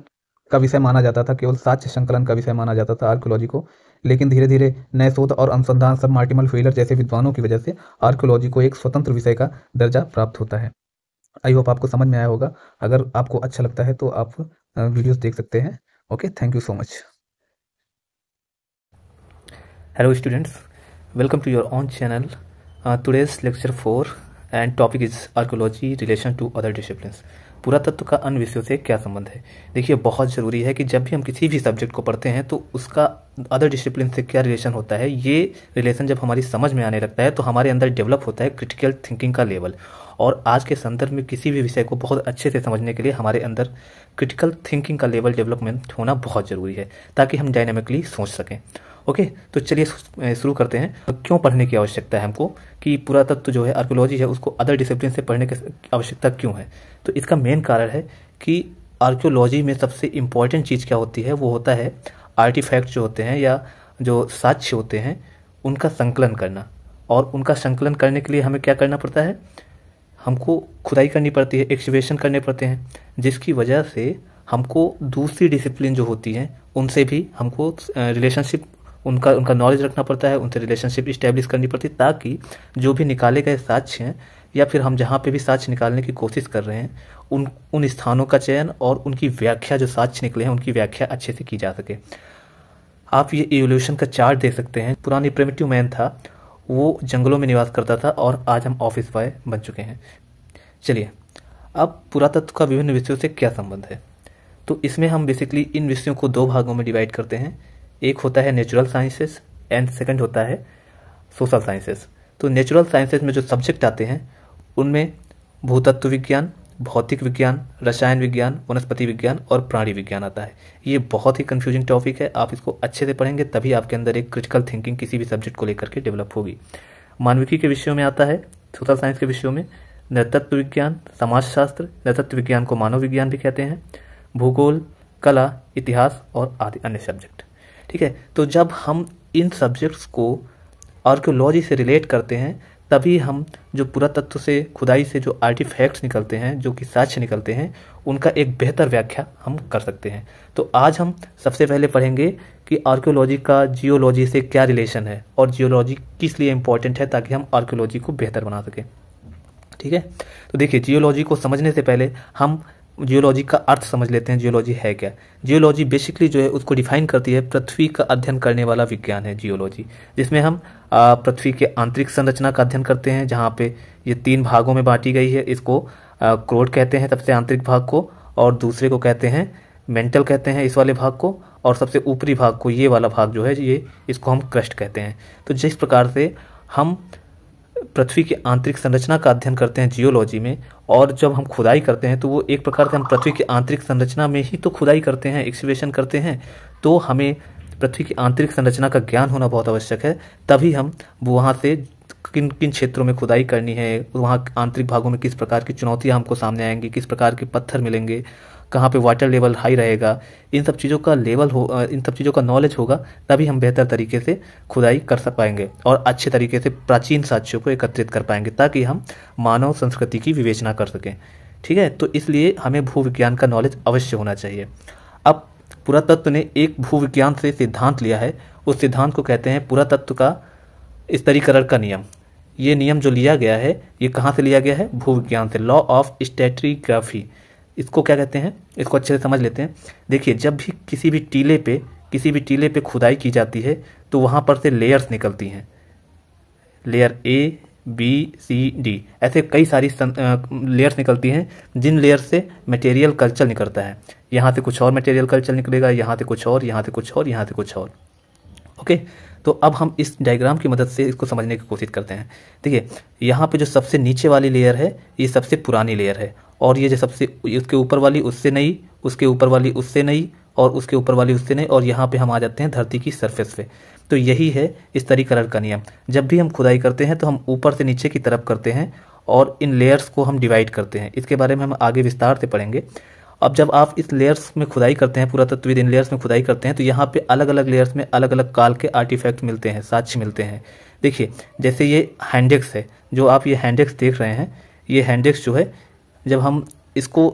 का विषय माना जाता था, केवल साक्ष्य संकलन का विषय माना जाता था आर्कियोलॉजी को। लेकिन धीरे-धीरे नए शोध और अनुसंधान, सब मार्टिमल व्हीलर जैसे विद्वानों की वजह से आर्कियोलॉजी को एक स्वतंत्र विषय का दर्जा प्राप्त होता है। आई होप आपको समझ में आया होगा। अगर आपको अच्छा लगता है तो आप वीडियोस देख सकते हैं। Okay, thank you so much. Hello students, welcome to your own channel. Today's lecture 4 and topic is archaeology relation to other disciplines. पुरातत्व का अन्य विषयों से क्या संबंध है। देखिए, बहुत ज़रूरी है कि जब भी हम किसी भी सब्जेक्ट को पढ़ते हैं तो उसका अदर डिसिप्लिन से क्या रिलेशन होता है। ये रिलेशन जब हमारी समझ में आने लगता है तो हमारे अंदर डेवलप होता है क्रिटिकल थिंकिंग का लेवल। और आज के संदर्भ में किसी भी विषय को बहुत अच्छे से समझने के लिए हमारे अंदर क्रिटिकल थिंकिंग का लेवल डेवलपमेंट होना बहुत ज़रूरी है, ताकि हम डायनामिकली सोच सकें। ओके, तो चलिए शुरू करते हैं। क्यों पढ़ने की आवश्यकता है हमको, कि पुरातत्व जो है, आर्कियोलॉजी है, उसको अदर डिसिप्लिन से पढ़ने की आवश्यकता क्यों है। तो इसका मेन कारण है कि आर्कियोलॉजी में सबसे इम्पॉर्टेंट चीज़ क्या होती है, वो होता है आर्टिफैक्ट जो होते हैं या जो साक्ष्य होते हैं, उनका संकलन करना। और उनका संकलन करने के लिए हमें क्या करना पड़ता है, हमको खुदाई करनी पड़ती है, एक्सकवेशन करने पड़ते हैं, जिसकी वजह से हमको दूसरी डिसिप्लिन जो होती हैं उनसे भी हमको रिलेशनशिप, उनका नॉलेज रखना पड़ता है, उनसे रिलेशनशिप इस्टेब्लिश करनी पड़ती है, ताकि जो भी निकाले गए साक्ष्य हैं या फिर हम जहाँ पे भी साक्ष्य निकालने की कोशिश कर रहे हैं, उन स्थानों का चयन और उनकी व्याख्या, जो साक्ष्य निकले हैं उनकी व्याख्या अच्छे से की जा सके। आप ये इवोल्यूशन का चार्ट देख सकते हैं। पुरानी प्रिमिटिव मैन था, वो जंगलों में निवास करता था, और आज हम ऑफिस बॉय बन चुके हैं। चलिए, अब पुरातत्व का विभिन्न विषयों से क्या संबंध है। तो इसमें हम बेसिकली इन विषयों को दो भागों में डिवाइड करते हैं। एक होता है नेचुरल साइंसेस एंड सेकंड होता है सोशल साइंसेस। तो नेचुरल साइंसेस में जो सब्जेक्ट आते हैं उनमें भूतत्व विज्ञान, भौतिक विज्ञान, रसायन विज्ञान, वनस्पति विज्ञान और प्राणी विज्ञान आता है। ये बहुत ही कंफ्यूजिंग टॉपिक है, आप इसको अच्छे से पढ़ेंगे तभी आपके अंदर एक क्रिटिकल थिंकिंग किसी भी सब्जेक्ट को लेकर के डेवलप होगी। मानविकी के विषयों में आता है, सोशल साइंस के विषयों में नृतत्व विज्ञान, समाजशास्त्र, नृतत्व विज्ञान को मानव विज्ञान भी कहते हैं, भूगोल, कला, इतिहास और आदि अन्य सब्जेक्ट। ठीक है, तो जब हम इन सब्जेक्ट्स को आर्कियोलॉजी से रिलेट करते हैं, तभी हम जो पुरातत्व से, खुदाई से जो आर्टिफैक्ट्स निकलते हैं, जो कि साक्ष्य निकलते हैं, उनका एक बेहतर व्याख्या हम कर सकते हैं। तो आज हम सबसे पहले पढ़ेंगे कि आर्कियोलॉजी का जियोलॉजी से क्या रिलेशन है और जियोलॉजी किस लिए इम्पोर्टेंट है, ताकि हम आर्कियोलॉजी को बेहतर बना सकें। ठीक है, तो देखिए, जियोलॉजी को समझने से पहले हम जियोलॉजी का अर्थ समझ लेते हैं। जियोलॉजी है क्या। जियोलॉजी बेसिकली जो है उसको डिफाइन करती है, पृथ्वी का अध्ययन करने वाला विज्ञान है जियोलॉजी, जिसमें हम पृथ्वी के आंतरिक संरचना का अध्ययन करते हैं, जहाँ पे ये 3 भागों में बांटी गई है। इसको क्रोड कहते हैं सबसे आंतरिक भाग को, और दूसरे को कहते हैं मेंटल कहते हैं इस वाले भाग को, और सबसे ऊपरी भाग को, ये वाला भाग जो है, ये इसको हम क्रस्ट कहते हैं। तो जिस प्रकार से हम पृथ्वी की आंतरिक संरचना का अध्ययन करते हैं जियोलॉजी में, और जब हम खुदाई करते हैं तो वो एक प्रकार से हम पृथ्वी की आंतरिक संरचना में ही तो खुदाई करते हैं, एक्सकवेशन करते हैं, तो हमें पृथ्वी की आंतरिक संरचना का ज्ञान होना बहुत आवश्यक है। तभी हम वहाँ से किन किन क्षेत्रों में खुदाई करनी है, वहाँ आंतरिक भागों में किस प्रकार की चुनौतियाँ हमको सामने आएंगी, किस प्रकार के पत्थर मिलेंगे, कहाँ पे वाटर लेवल हाई रहेगा, इन सब चीज़ों का इन सब चीज़ों का नॉलेज होगा, तभी हम बेहतर तरीके से खुदाई कर पाएंगे और अच्छे तरीके से प्राचीन साक्ष्यों को एकत्रित कर पाएंगे, ताकि हम मानव संस्कृति की विवेचना कर सकें। ठीक है, तो इसलिए हमें भूविज्ञान का नॉलेज अवश्य होना चाहिए। अब पुरातत्व ने एक भूविज्ञान से सिद्धांत लिया है, उस सिद्धांत को कहते हैं पुरातत्व का स्तरीकरण का नियम। ये नियम जो लिया गया है, ये कहाँ से लिया गया है? भूविज्ञान से, लॉ ऑफ स्ट्रैटिग्राफी। इसको क्या कहते हैं, इसको अच्छे से समझ लेते हैं। देखिए, जब भी किसी भी टीले पे खुदाई की जाती है तो वहाँ पर से लेयर्स निकलती हैं, layer A B C D, ऐसे कई सारी लेयर्स निकलती हैं, जिन लेयर से मटेरियल कल्चर निकलता है। यहाँ से कुछ और मटेरियल कल्चर निकलेगा, यहाँ से कुछ और, यहाँ से कुछ और, यहाँ से कुछ और। ओके, तो अब हम इस डायग्राम की मदद से इसको समझने की कोशिश करते हैं। देखिए, यहाँ पे जो सबसे नीचे वाली लेयर है, ये सबसे पुरानी लेयर है, और ये जो सबसे उसके ऊपर वाली उससे नई, उसके ऊपर वाली उससे नई, और उसके ऊपर वाली उससे नई, और यहाँ पे हम आ जाते हैं धरती की सरफेस पे। तो यही है स्तरीकरण का नियम। जब भी हम खुदाई करते हैं तो हम ऊपर से नीचे की तरफ करते हैं और इन लेयर्स को हम डिवाइड करते हैं। इसके बारे में हम आगे विस्तार से पढ़ेंगे। अब जब आप इस लेयर्स में खुदाई करते हैं, पुरातत्वविद इन लेयर्स में खुदाई करते हैं, तो यहाँ पे अलग अलग लेयर्स में अलग अलग काल के आर्टिफैक्ट मिलते हैं, साक्ष्य मिलते हैं। देखिए, जैसे ये हैंडेक्स है, जो आप ये हैंडेक्स देख रहे हैं, ये हैंडेक्स जो है, जब हम इसको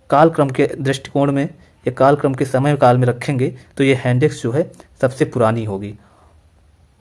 कालक्रम के दृष्टिकोण में या कालक्रम के समय काल में रखेंगे तो ये हैंडेक्स जो है सबसे पुरानी होगी,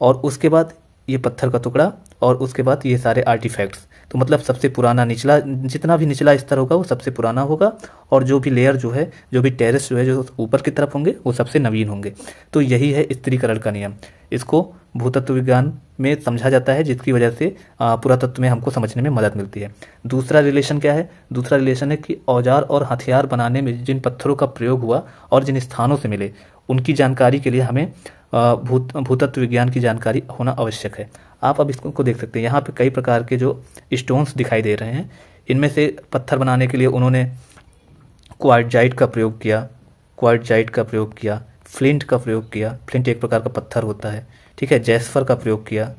और उसके बाद ये पत्थर का टुकड़ा, और उसके बाद ये सारे आर्टिफैक्ट्स। तो मतलब सबसे पुराना निचला, जितना भी निचला स्तर होगा वो सबसे पुराना होगा, और जो भी लेयर जो है, जो भी टेरेस जो है, जो ऊपर की तरफ होंगे वो सबसे नवीन होंगे। तो यही है स्तरीकरण का नियम। इसको भूतत्व विज्ञान में समझा जाता है, जिसकी वजह से पुरातत्व में हमको समझने में मदद मिलती है। दूसरा रिलेशन क्या है? दूसरा रिलेशन है कि औजार और हथियार बनाने में जिन पत्थरों का प्रयोग हुआ और जिन स्थानों से मिले, उनकी जानकारी के लिए हमें भूतत्व विज्ञान की जानकारी होना आवश्यक है। आप अब इसको देख सकते हैं, यहाँ पे कई प्रकार के जो स्टोन्स दिखाई दे रहे हैं। इनमें से पत्थर बनाने के लिए उन्होंने क्वार्टजाइट का प्रयोग किया, फ्लिंट का प्रयोग किया, फ्लिंट एक प्रकार का पत्थर होता है, ठीक है, जैस्फर का प्रयोग किया,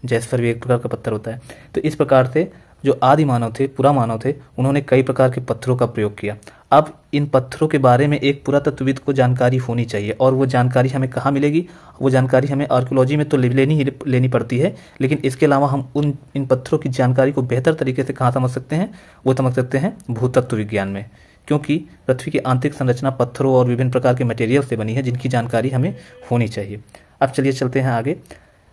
जैस्फर भी एक प्रकार का पत्थर होता है। तो इस प्रकार से जो आदि मानव थे, पुरा मानव थे, उन्होंने कई प्रकार के पत्थरों का प्रयोग किया। अब इन पत्थरों के बारे में एक पुरातत्वविद को जानकारी होनी चाहिए, और वो जानकारी हमें कहाँ मिलेगी? वो जानकारी हमें आर्कियोलॉजी में तो लेनी पड़ती है, लेकिन इसके अलावा हम इन पत्थरों की जानकारी को बेहतर तरीके से कहाँ समझ सकते हैं? वो समझ सकते हैं भूतत्व विज्ञान में, क्योंकि पृथ्वी की आंतरिक संरचना पत्थरों और विभिन्न प्रकार के मटेरियल से बनी है, जिनकी जानकारी हमें होनी चाहिए। अब चलिए चलते हैं आगे।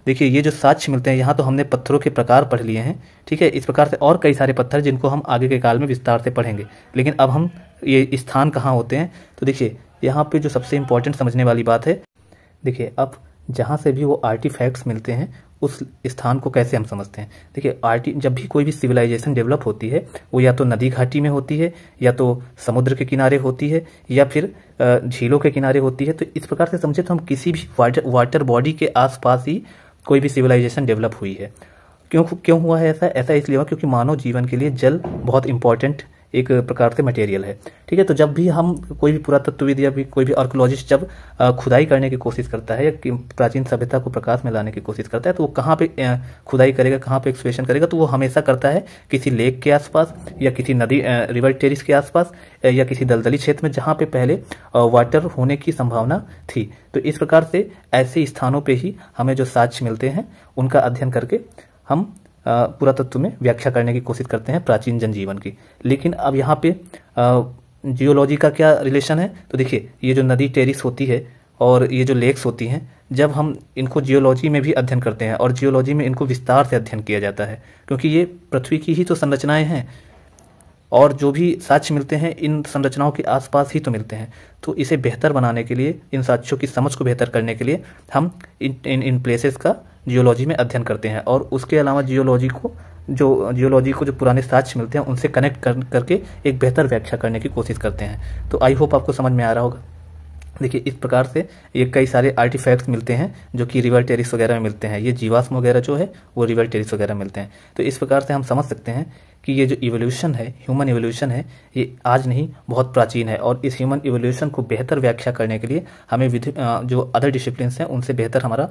देखिए, ये जो साक्ष्य मिलते हैं, यहाँ तो हमने पत्थरों के प्रकार पढ़ लिए हैं, ठीक है। इस प्रकार से और कई सारे पत्थर जिनको हम आगे के काल में विस्तार से पढ़ेंगे, लेकिन अब हम ये स्थान कहाँ होते हैं, तो देखिए यहाँ पे जो सबसे इम्पोर्टेंट समझने वाली बात है, देखिए अब जहाँ से भी वो आर्टिफैक्ट्स मिलते हैं उस स्थान को कैसे हम समझते हैं। देखिए, जब भी कोई भी सिविलाइजेशन डेवलप होती है, वो या तो नदी घाटी में होती है, या तो समुद्र के किनारे होती है, या फिर झीलों के किनारे होती है। तो इस प्रकार से समझे तो हम किसी भी वाटर बॉडी के आसपास ही कोई भी सिविलाइजेशन डेवलप हुई है। क्यों हुआ है ऐसा इसलिए हुआ क्योंकि मानव जीवन के लिए जल बहुत इंपॉर्टेंट एक प्रकार से मटेरियल है, ठीक है। तो जब भी हम कोई भी पुरातत्वविद या भी कोई भी आर्कियोलॉजिस्ट जब खुदाई करने की कोशिश करता है या प्राचीन सभ्यता को प्रकाश में लाने की कोशिश करता है, तो वो कहाँ पे खुदाई करेगा, कहाँ पे एक्सप्लोरेशन करेगा, तो वो हमेशा करता है किसी लेक के आसपास, या किसी नदी रिवर टेरिस के आसपास, या किसी दलदली क्षेत्र में जहाँ पे पहले वाटर होने की संभावना थी। तो इस प्रकार से ऐसे स्थानों पर ही हमें जो साक्ष्य मिलते हैं, उनका अध्ययन करके हम पुरातत्व में व्याख्या करने की कोशिश करते हैं प्राचीन जनजीवन की। लेकिन अब यहाँ पे जियोलॉजी का क्या रिलेशन है, तो देखिए ये जो नदी टेरिस होती है और ये जो लेक्स होती हैं, जब हम इनको जियोलॉजी में भी अध्ययन करते हैं, और जियोलॉजी में इनको विस्तार से अध्ययन किया जाता है, क्योंकि ये पृथ्वी की ही तो संरचनाएं हैं, और जो भी साक्ष्य मिलते हैं इन संरचनाओं के आसपास ही तो मिलते हैं। तो इसे बेहतर बनाने के लिए, इन साक्ष्यों की समझ को बेहतर करने के लिए हम इन प्लेसेस का जियोलॉजी में अध्ययन करते हैं। और उसके अलावा जियोलॉजी को जो जियोलॉजी को जो पुराने साक्ष्य मिलते हैं उनसे कनेक्ट करके एक बेहतर व्याख्या करने की कोशिश करते हैं। तो आई होप आपको समझ में आ रहा होगा। देखिए इस प्रकार से ये कई सारे आर्टिफैक्ट्स मिलते हैं जो कि रिवर टेरिस वगैरह में मिलते हैं। ये जीवाश्म वगैरह जो है वो रिवर टेरिस वगैरह मिलते हैं। तो इस प्रकार से हम समझ सकते हैं कि ये जो इवोल्यूशन है, ह्यूमन इवोल्यूशन है, ये आज नहीं बहुत प्राचीन है। और इस ह्यूमन इवोल्यूशन को बेहतर व्याख्या करने के लिए हमें जो अदर डिसिप्लिन्स हैं उनसे बेहतर हमारा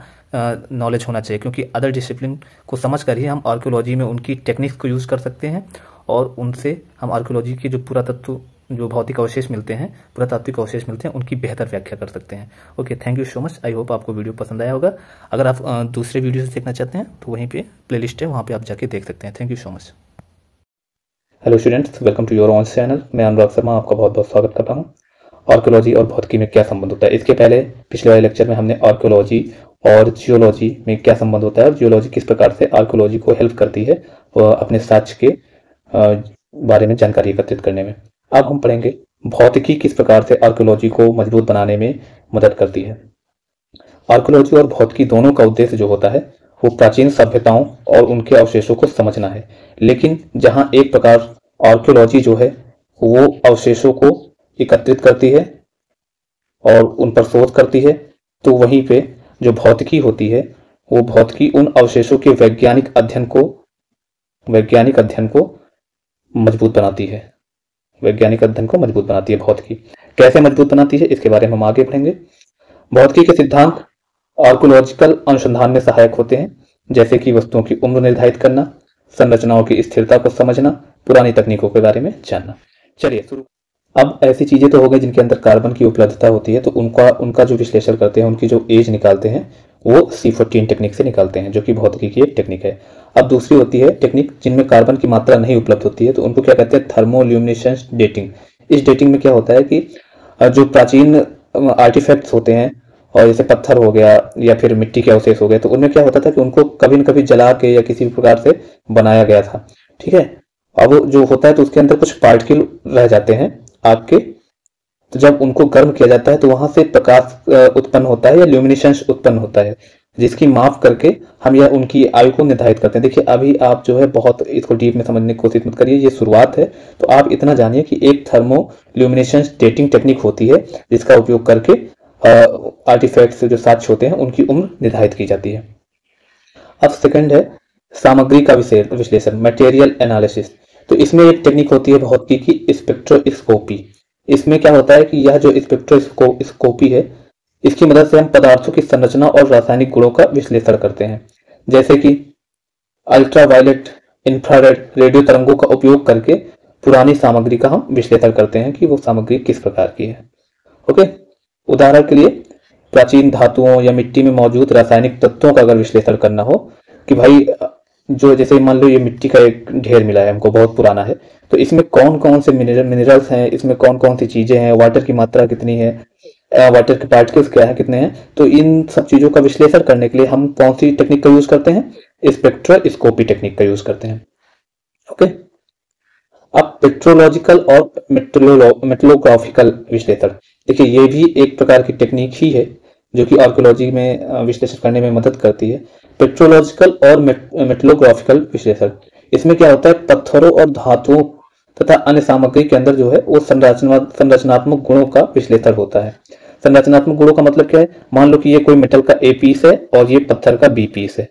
नॉलेज होना चाहिए, क्योंकि अदर डिसिप्लिन को समझ कर ही हम आर्कियोलॉजी में उनकी टेक्निक्स को यूज़ कर सकते हैं और उनसे हम आर्कियोलॉजी के जो पुरातत्व जो भौतिक अवशेष मिलते हैं, पुरातात्विक अवशेष मिलते हैं, उनकी बेहतर व्याख्या कर सकते हैं। Okay, thank you so much. I hope आपको वीडियो पसंद आया होगा। अगर आप दूसरे वीडियो से देखना चाहते हैं तो वहीं पे प्लेलिस्ट है, वहाँ पे आप जाके देख सकते हैं। Thank you so much. Hello students, welcome to your own channel. मैं अनुराग शर्मा आपका बहुत बहुत स्वागत करता हूँ। आर्कियोलॉजी और भौतिकी में क्या संबंध होता है, इसके पहले पिछले वाले लेक्चर में हमने आर्कियोलॉजी और जियोलॉजी में क्या संबंध होता है और जियोलॉजी किस प्रकार से आर्कियोलॉजी को हेल्प करती है अपने साक्ष्य के बारे में जानकारी एकत्रित करने में। अब हम पढ़ेंगे भौतिकी किस प्रकार से आर्कियोलॉजी को मजबूत बनाने में मदद करती है। आर्कियोलॉजी और भौतिकी दोनों का उद्देश्य जो होता है वो प्राचीन सभ्यताओं और उनके अवशेषों को समझना है। लेकिन जहां एक प्रकार आर्कियोलॉजी जो है वो अवशेषों को एकत्रित करती है और उन पर शोध करती है, तो वहीं पे जो भौतिकी होती है वो भौतिकी उन अवशेषों के वैज्ञानिक अध्ययन को मजबूत बनाती है। वैज्ञानिक अध्ययन को मजबूत बनाती है भौतिकी। कैसे मजबूत बनाती है इसके बारे में हम आगे पढ़ेंगे। भौतिकी के सिद्धांत आर्कियोलॉजिकल अनुसंधान में सहायक होते हैं, जैसे कि वस्तुओं की उम्र निर्धारित करना, संरचनाओं की स्थिरता को समझना, पुरानी तकनीकों के बारे में जानना। चलिए शुरू। अब ऐसी चीजें तो हो गई जिनके अंदर कार्बन की उपलब्धता होती है, तो उनका जो विश्लेषण करते हैं, उनकी जो एज निकालते हैं वो C14 टेक्निक से निकालते हैं, जो कि भौतिकी की एक टेक्निक है। अब दूसरी होती है टेक्निक जिनमें कार्बन की मात्रा नहीं उपलब्ध होती है, तो उनको क्या कहते हैं, थर्मोल्यूमिनेसेंस डेटिंग। इस डेटिंग में क्या होता है कि जो प्राचीन आर्टिफैक्ट्स होते हैं और जैसे पत्थर हो गया या फिर मिट्टी के अवशेष हो गए, तो उनमें क्या होता था कि उनको कभी न कभी जला के या किसी भी प्रकार से बनाया गया था। ठीक है, अब जो होता है तो उसके अंदर कुछ पार्टिकल रह जाते हैं आपके, तो जब उनको गर्म किया जाता है तो वहां से प्रकाश उत्पन्न होता है या ल्यूमिनेसेंस उत्पन्न होता है, जिसकी माप करके हम यह उनकी आयु को निर्धारित करते हैं। देखिए अभी आप जो है बहुत इसको डीप में समझने की कोशिश मत करिए, ये शुरुआत है। तो आप इतना जानिए कि एक थर्मोल्यूमिनेसेंस डेटिंग टेक्निक होती है जिसका उपयोग करके आर्टिफैक्ट्स जो साक्ष्य होते हैं उनकी उम्र निर्धारित की जाती है। अब सेकंड है सामग्री का विश्लेषण, मटेरियल एनालिसिस। तो इसमें एक टेक्निक होती है भौतिकी की स्पेक्ट्रोस्कोपी। इसमें क्या होता है कि यह जो स्पेक्ट्रोस्कोपी है इसकी मदद से हम पदार्थों की संरचना और रासायनिक गुणों का विश्लेषण करते हैं, जैसे कि अल्ट्रावायलेट, इंफ्रारेड, रेडियो तरंगों का उपयोग करके पुरानी सामग्री का हम विश्लेषण करते हैं कि वो सामग्री किस प्रकार की है। ओके, उदाहरण के लिए प्राचीन धातुओं या मिट्टी में मौजूद रासायनिक तत्वों का अगर विश्लेषण करना हो कि भाई जो जैसे मान लो ये मिट्टी का एक ढेर मिला है हमको, बहुत पुराना है, तो इसमें कौन कौन से मिनरल्स हैं, इसमें कौन कौन सी चीजें हैं, वाटर की मात्रा कितनी है, वाटर के पार्टिकल्स क्या है, कितने हैं, तो इन सब चीजों का विश्लेषण करने के लिए हम कौन सी टेक्निक का यूज करते हैं, स्पेक्ट्रोस्कोपी टेक्निक का यूज करते हैं। ओके, अब पेट्रोलॉजिकल और मेटलोग्राफिकल विश्लेषण। देखिए ये भी एक प्रकार की टेक्निक ही है जो कि आर्कियोलॉजी में विश्लेषण करने में मदद करती है। पेट्रोलॉजिकल और मेटलोग्राफिकल विश्लेषण, इसमें क्या होता है, पत्थरों और धातुओं तथा अन्य सामग्री के अंदर जो है वो संरचनात्मक गुणों का विश्लेषण होता है। संरचनात्मक गुणों का मतलब क्या है, मान लो कि ये कोई मेटल का A पीस है और ये पत्थर का B पीस है।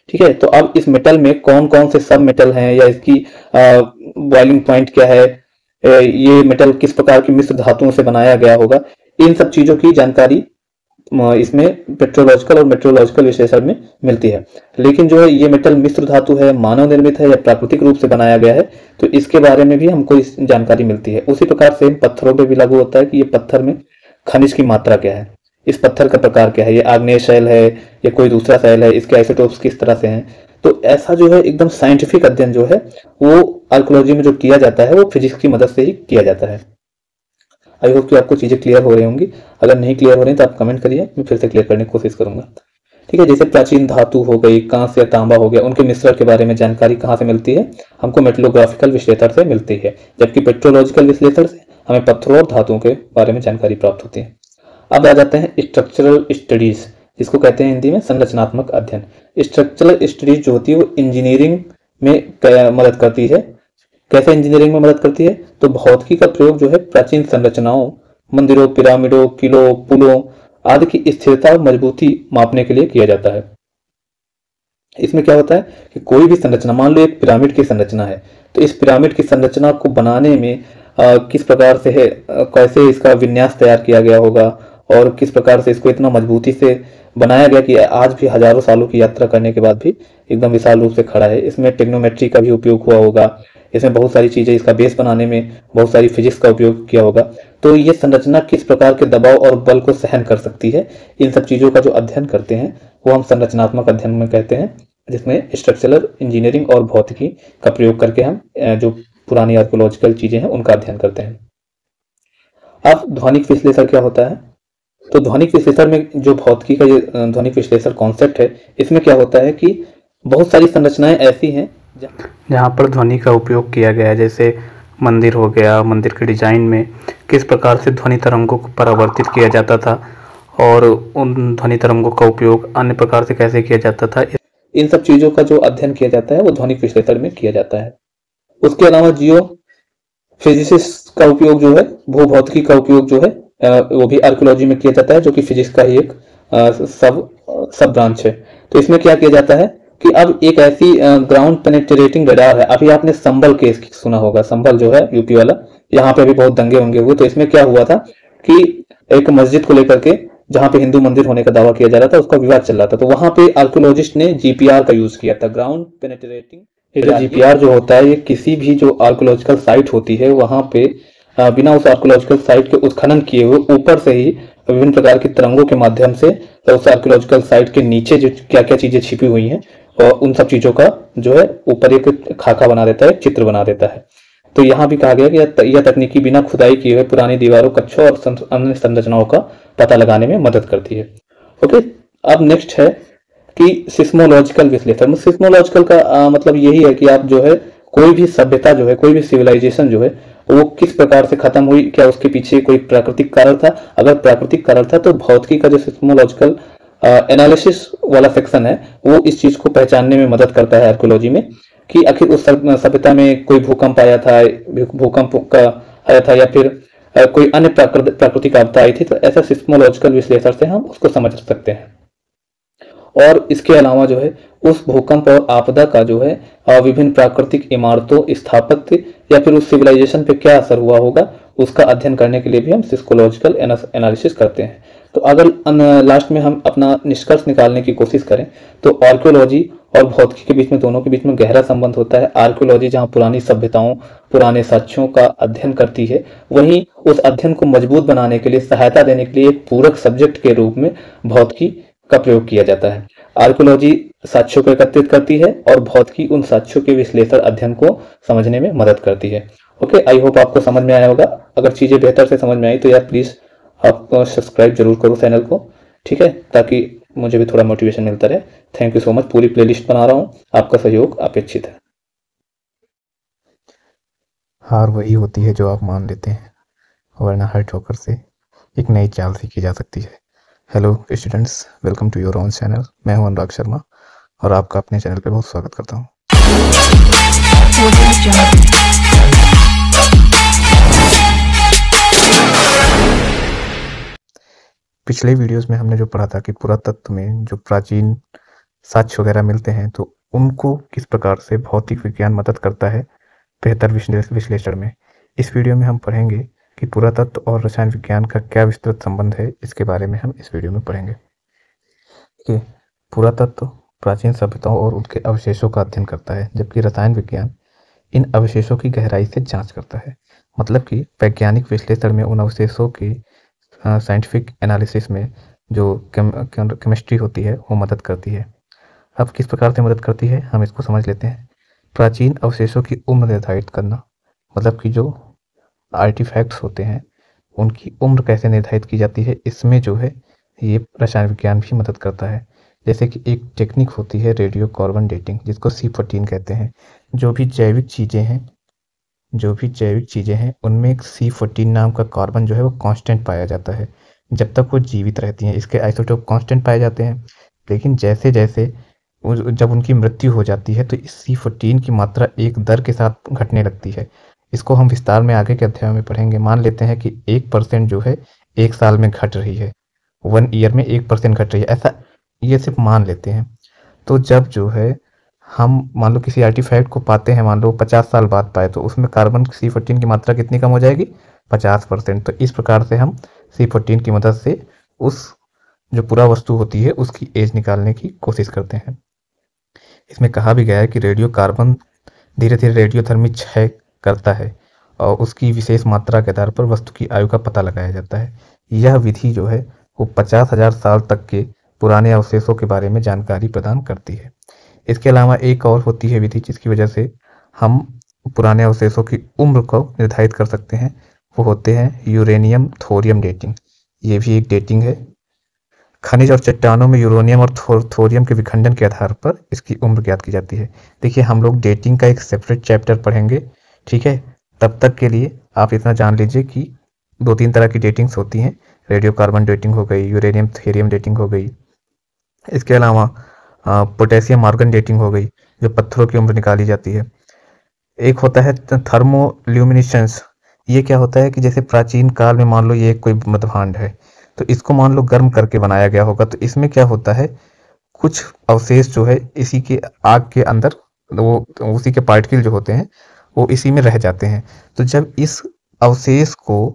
ठीक है, तो अब इस मेटल में कौन कौन से सब मेटल हैं या इसकी बॉइलिंग पॉइंट क्या है, ये मेटल किस प्रकार की मिश्र धातुओं से बनाया गया होगा, इन सब चीजों की जानकारी इसमें पेट्रोलॉजिकल और मेट्रोलॉजिकल विश्लेषण में मिलती है। लेकिन जो है ये मेटल मिश्र धातु है, मानव निर्मित है या प्राकृतिक रूप से बनाया गया है, तो इसके बारे में भी हमको इस जानकारी मिलती है। उसी प्रकार से पत्थरों पे भी लागू होता है कि ये पत्थर में खनिज की मात्रा क्या है, इस पत्थर का प्रकार क्या है, ये आग्नेय शैल है या कोई दूसरा शैल है, इसके आइसोटोप्स किस तरह से हैं। तो ऐसा जो है एकदम साइंटिफिक अध्ययन जो है वो आर्कियोलॉजी में जो किया जाता है वो फिजिक्स की मदद से ही किया जाता है। आई होप कि आपको चीजें क्लियर हो रही होंगी। अगर नहीं क्लियर हो रही तो आप कमेंट करिए, मैं फिर से क्लियर करने की कोशिश करूंगा। ठीक है, जैसे प्राचीन धातु हो गई, कांस्य या तांबा हो गया, उनके मिश्रण के बारे में जानकारी कहाँ से मिलती है, हमको मेटलोग्राफिकल विश्लेषण से मिलती है, जबकि पेट्रोलॉजिकल विश्लेषण से हमें पत्थरों और धातुओं के बारे में जानकारी प्राप्त होती है। अब आ जाते हैं स्ट्रक्चरल स्टडीज, जिसको कहते हैं हिंदी में संरचनात्मक अध्ययन। स्ट्रक्चरल स्टडीज जो होती है वो इंजीनियरिंग में मदद करती है। कैसे इंजीनियरिंग में मदद करती है? तो भौतिकी का प्रयोग जो है प्राचीन संरचनाओं, मंदिरों, पिरामिडों, किलों, पुलों आदि की स्थिरता और मजबूती मापने के लिए किया जाता है। इसमें क्या होता है कि कोई भी संरचना, मान लो एक पिरामिड की संरचना है, तो इस पिरामिड की संरचना को बनाने में किस प्रकार से है, कैसे इसका विन्यास तैयार किया गया होगा और किस प्रकार से इसको इतना मजबूती से बनाया गया कि आज भी हजारों सालों की यात्रा करने के बाद भी एकदम विशाल रूप से खड़ा है। इसमें टेक्नोमेट्री का भी उपयोग हुआ होगा, इसमें बहुत सारी चीजें, इसका बेस बनाने में बहुत सारी फिजिक्स का उपयोग किया होगा। तो ये संरचना किस प्रकार के दबाव और बल को सहन कर सकती है, इन सब चीजों का जो अध्ययन करते हैं वो हम संरचनात्मक अध्ययन में कहते हैं, जिसमें स्ट्रक्चरल इंजीनियरिंग और भौतिकी का प्रयोग करके हम जो पुरानी आर्कोलॉजिकल चीजें हैं उनका अध्ययन करते हैं। अब ध्वनिक विश्लेषण क्या होता है? तो ध्वनिक विश्लेषण में जो भौतिकी का ये ध्वनिक विश्लेषण कॉन्सेप्ट है, इसमें क्या होता है कि बहुत सारी संरचनाएं ऐसी हैं जहाँ पर ध्वनि का उपयोग किया गया है। जैसे मंदिर हो गया, मंदिर के डिजाइन में किस प्रकार से ध्वनि तरंगों को परावर्तित किया जाता था और उन ध्वनि तरंगों का उपयोग अन्य प्रकार से कैसे किया जाता था, इन सब चीजों का जो अध्ययन किया जाता है वो ध्वनिक विश्लेषण में किया जाता है। उसके अलावा जियो फिजिसिस का उपयोग जो है, भूभौतिकी का उपयोग जो है वो भी आर्कियोलॉजी में किया जाता है, जो कि फिजिक्स का ही एक सब ब्रांच है। तो इसमें क्या किया जाता है कि अब एक ऐसी ग्राउंड पेनेट्रेटिंग रडार है। अभी आपने संभल केस सुना होगा, संभल जो है यूपी वाला, यहाँ पे भी बहुत दंगे वंगे हुए। तो इसमें क्या हुआ था कि एक मस्जिद को लेकर के, जहां पे हिंदू मंदिर होने का दावा किया जा रहा था, उसका विवाद चल रहा था। तो वहां पे आर्कियोलॉजिस्ट ने जीपीआर का यूज किया था, ग्राउंड पेनेट्रेटिंग। जो जीपीआर जो होता है, ये किसी भी जो आर्कियोलॉजिकल साइट होती है वहां पे बिना उस आर्कियोलॉजिकल साइट के उत्खनन किए हुए ऊपर से ही विभिन्न प्रकार की तरंगों के माध्यम से उस आर्कियोलॉजिकल साइट के नीचे जो क्या क्या चीजें छिपी हुई हैं और उन सब चीजों का जो है ऊपर एक खाका बना देता है, चित्र बना देता है। तो यहाँ भी कहा गया कि यह तकनीकी बिना खुदाई किए हुए पुरानी दीवारों, कक्षों और अन्य संरचनाओं का पता लगाने में मदद करती है। ओके, अब नेक्स्ट है कि सिस्मोलॉजिकल विश्लेषण। सिस्मोलॉजिकल का मतलब यही है कि आप जो है कोई भी सभ्यता जो है, कोई भी सिविलाइजेशन जो है वो किस प्रकार से खत्म हुई, क्या उसके पीछे कोई प्राकृतिक कारण था? अगर प्राकृतिक कारण था तो भौतिकी का जो सिस्मोलॉजिकल एनालिसिस वाला सेक्शन है वो इस चीज को पहचानने में मदद करता है आर्कियोलॉजी में, कि आखिर उस सभ्यता में कोई भूकंप आया था, भूकंप का आया था, या फिर कोई अन्य प्राकृतिक आपदा आई थी। तो ऐसा सिस्मोलॉजिकल विश्लेषण से हम उसको समझ सकते हैं। और इसके अलावा जो है उस भूकंप और आपदा का जो है विभिन्न प्राकृतिक इमारतों, स्थापत्य या फिर उस सिविलाइजेशन पे क्या असर हुआ होगा, उसका अध्ययन करने के लिए भी हम सिस्मोलॉजिकल एनालिसिस करते हैं। तो अगर लास्ट में हम अपना निष्कर्ष निकालने की कोशिश करें तो आर्कियोलॉजी और भौतिकी के बीच में, दोनों के बीच में गहरा संबंध होता है। आर्कियोलॉजी जहाँ पुरानी सभ्यताओं, पुराने साक्ष्यों का अध्ययन करती है, वहीं उस अध्ययन को मजबूत बनाने के लिए, सहायता देने के लिए एक पूरक सब्जेक्ट के रूप में भौतिकी का प्रयोग किया जाता है। आर्कियोलॉजी साक्ष्यों को एकत्रित करती है और भौतिकी उन साक्ष्यों के विश्लेषण अध्ययन को समझने में मदद करती है। ओके, आई होप आपको समझ में आया होगा। अगर चीजें बेहतर से समझ में आई तो यार प्लीज आप सब्सक्राइब जरूर करो चैनल को, ठीक है, ताकि मुझे भी थोड़ा मोटिवेशन मिलता रहे। Thank you so much. पूरी प्लेलिस्ट बना रहा हूँ, आपका सहयोग अपेक्षित है। हार वही होती है जो आप मान लेते हैं, वरना हर ठोकर से एक नई चाल सीखी जा सकती है। Hello students, welcome to your own channel. मैं हूं अनुराग शर्मा और आपका अपने चैनल पे बहुत स्वागत करता हूं। पिछले वीडियोस में हमने जो पढ़ा था कि पुरातत्व में जो प्राचीन साक्ष्य वगैरह मिलते हैं तो उनको किस प्रकार से भौतिक विज्ञान मदद करता है बेहतर विश्लेषण में। इस वीडियो में हम पढ़ेंगे कि पुरातत्व और रसायन विज्ञान का क्या विस्तृत संबंध है, इसके बारे में हम इस वीडियो में पढ़ेंगे। कि पुरातत्व प्राचीन सभ्यताओं और उनके अवशेषों का अध्ययन करता है, जबकि रसायन विज्ञान इन अवशेषों की गहराई से जांच करता है। मतलब कि वैज्ञानिक विश्लेषण में उन अवशेषों की साइंटिफिक एनालिसिस में जो केमिस्ट्री होती है वो मदद करती है। अब किस प्रकार से मदद करती है हम इसको समझ लेते हैं। प्राचीन अवशेषों की उम्र निर्धारित करना, मतलब कि जो आर्टिफैक्ट्स होते हैं उनकी उम्र कैसे निर्धारित की जाती है, इसमें जो है ये रसायन विज्ञान भी मदद करता है। जैसे कि एक टेक्निक होती है रेडियो कार्बन डेटिंग, जिसको C14 कहते हैं। जो भी जैविक चीज़ें हैं उनमें एक C14 नाम का कार्बन जो है वो कांस्टेंट पाया जाता है जब तक वो जीवित रहती हैं। इसके आइसोटोप कांस्टेंट पाए जाते हैं, लेकिन जैसे जैसे जब उनकी मृत्यु हो जाती है तो इस C14 की मात्रा एक दर के साथ घटने लगती है। इसको हम विस्तार में आगे के अध्यायों में पढ़ेंगे। मान लेते हैं कि 1% जो है 1 साल में घट रही है, 1 ईयर में 1% घट रही है, ऐसा ये सिर्फ मान लेते हैं। तो जब जो है हम मान लो किसी आर्टिफैक्ट को पाते हैं, मान लो 50 साल बाद पाए, तो उसमें कार्बन C14 की मात्रा कितनी कम हो जाएगी? 50%। तो इस प्रकार से हम C14 की मदद से उस जो पूरा वस्तु होती है उसकी एज निकालने की कोशिश करते हैं। इसमें कहा भी गया है कि रेडियो कार्बन धीरे धीरे रेडियोधर्मी क्षय करता है और उसकी विशेष मात्रा के आधार पर वस्तु की आयु का पता लगाया जाता है। यह विधि जो है वो 50,000 साल तक के पुराने अवशेषों के बारे में जानकारी प्रदान करती है। इसके अलावा एक और होती है विधि जिसकी वजह से हम पुराने अवशेषों की उम्र को निर्धारित कर सकते हैं। वो होते हैं यूरेनियम थोरियम डेटिंग। ये भी एक डेटिंग है। खनिज और चट्टानों में यूरेनियम और थोरियम के विखंडन के आधार पर इसकी उम्र ज्ञात की जाती है। देखिए, हम लोग डेटिंग का एक सेपरेट चैप्टर पढ़ेंगे, ठीक है। तब तक के लिए आप इतना जान लीजिए कि 2-3 तरह की डेटिंग्स होती हैं। रेडियो कार्बन डेटिंग हो गई, यूरेनियम थोरियम डेटिंग हो गई। इसके अलावा पोटेशियम आर्गन डेटिंग हो गई, जो पत्थरों की उम्र निकाली जाती है। एक होता है थर्मोल्यूमिनेसेंस। ये क्या होता है कि जैसे प्राचीन काल में मान लो ये कोई मृदभांड है, तो इसको मान लो गर्म करके बनाया गया होगा, तो इसमें क्या होता है, कुछ अवशेष जो है इसी के आग के अंदर, वो उसी के पार्टिकल जो होते हैं वो इसी में रह जाते हैं। तो जब इस अवशेष को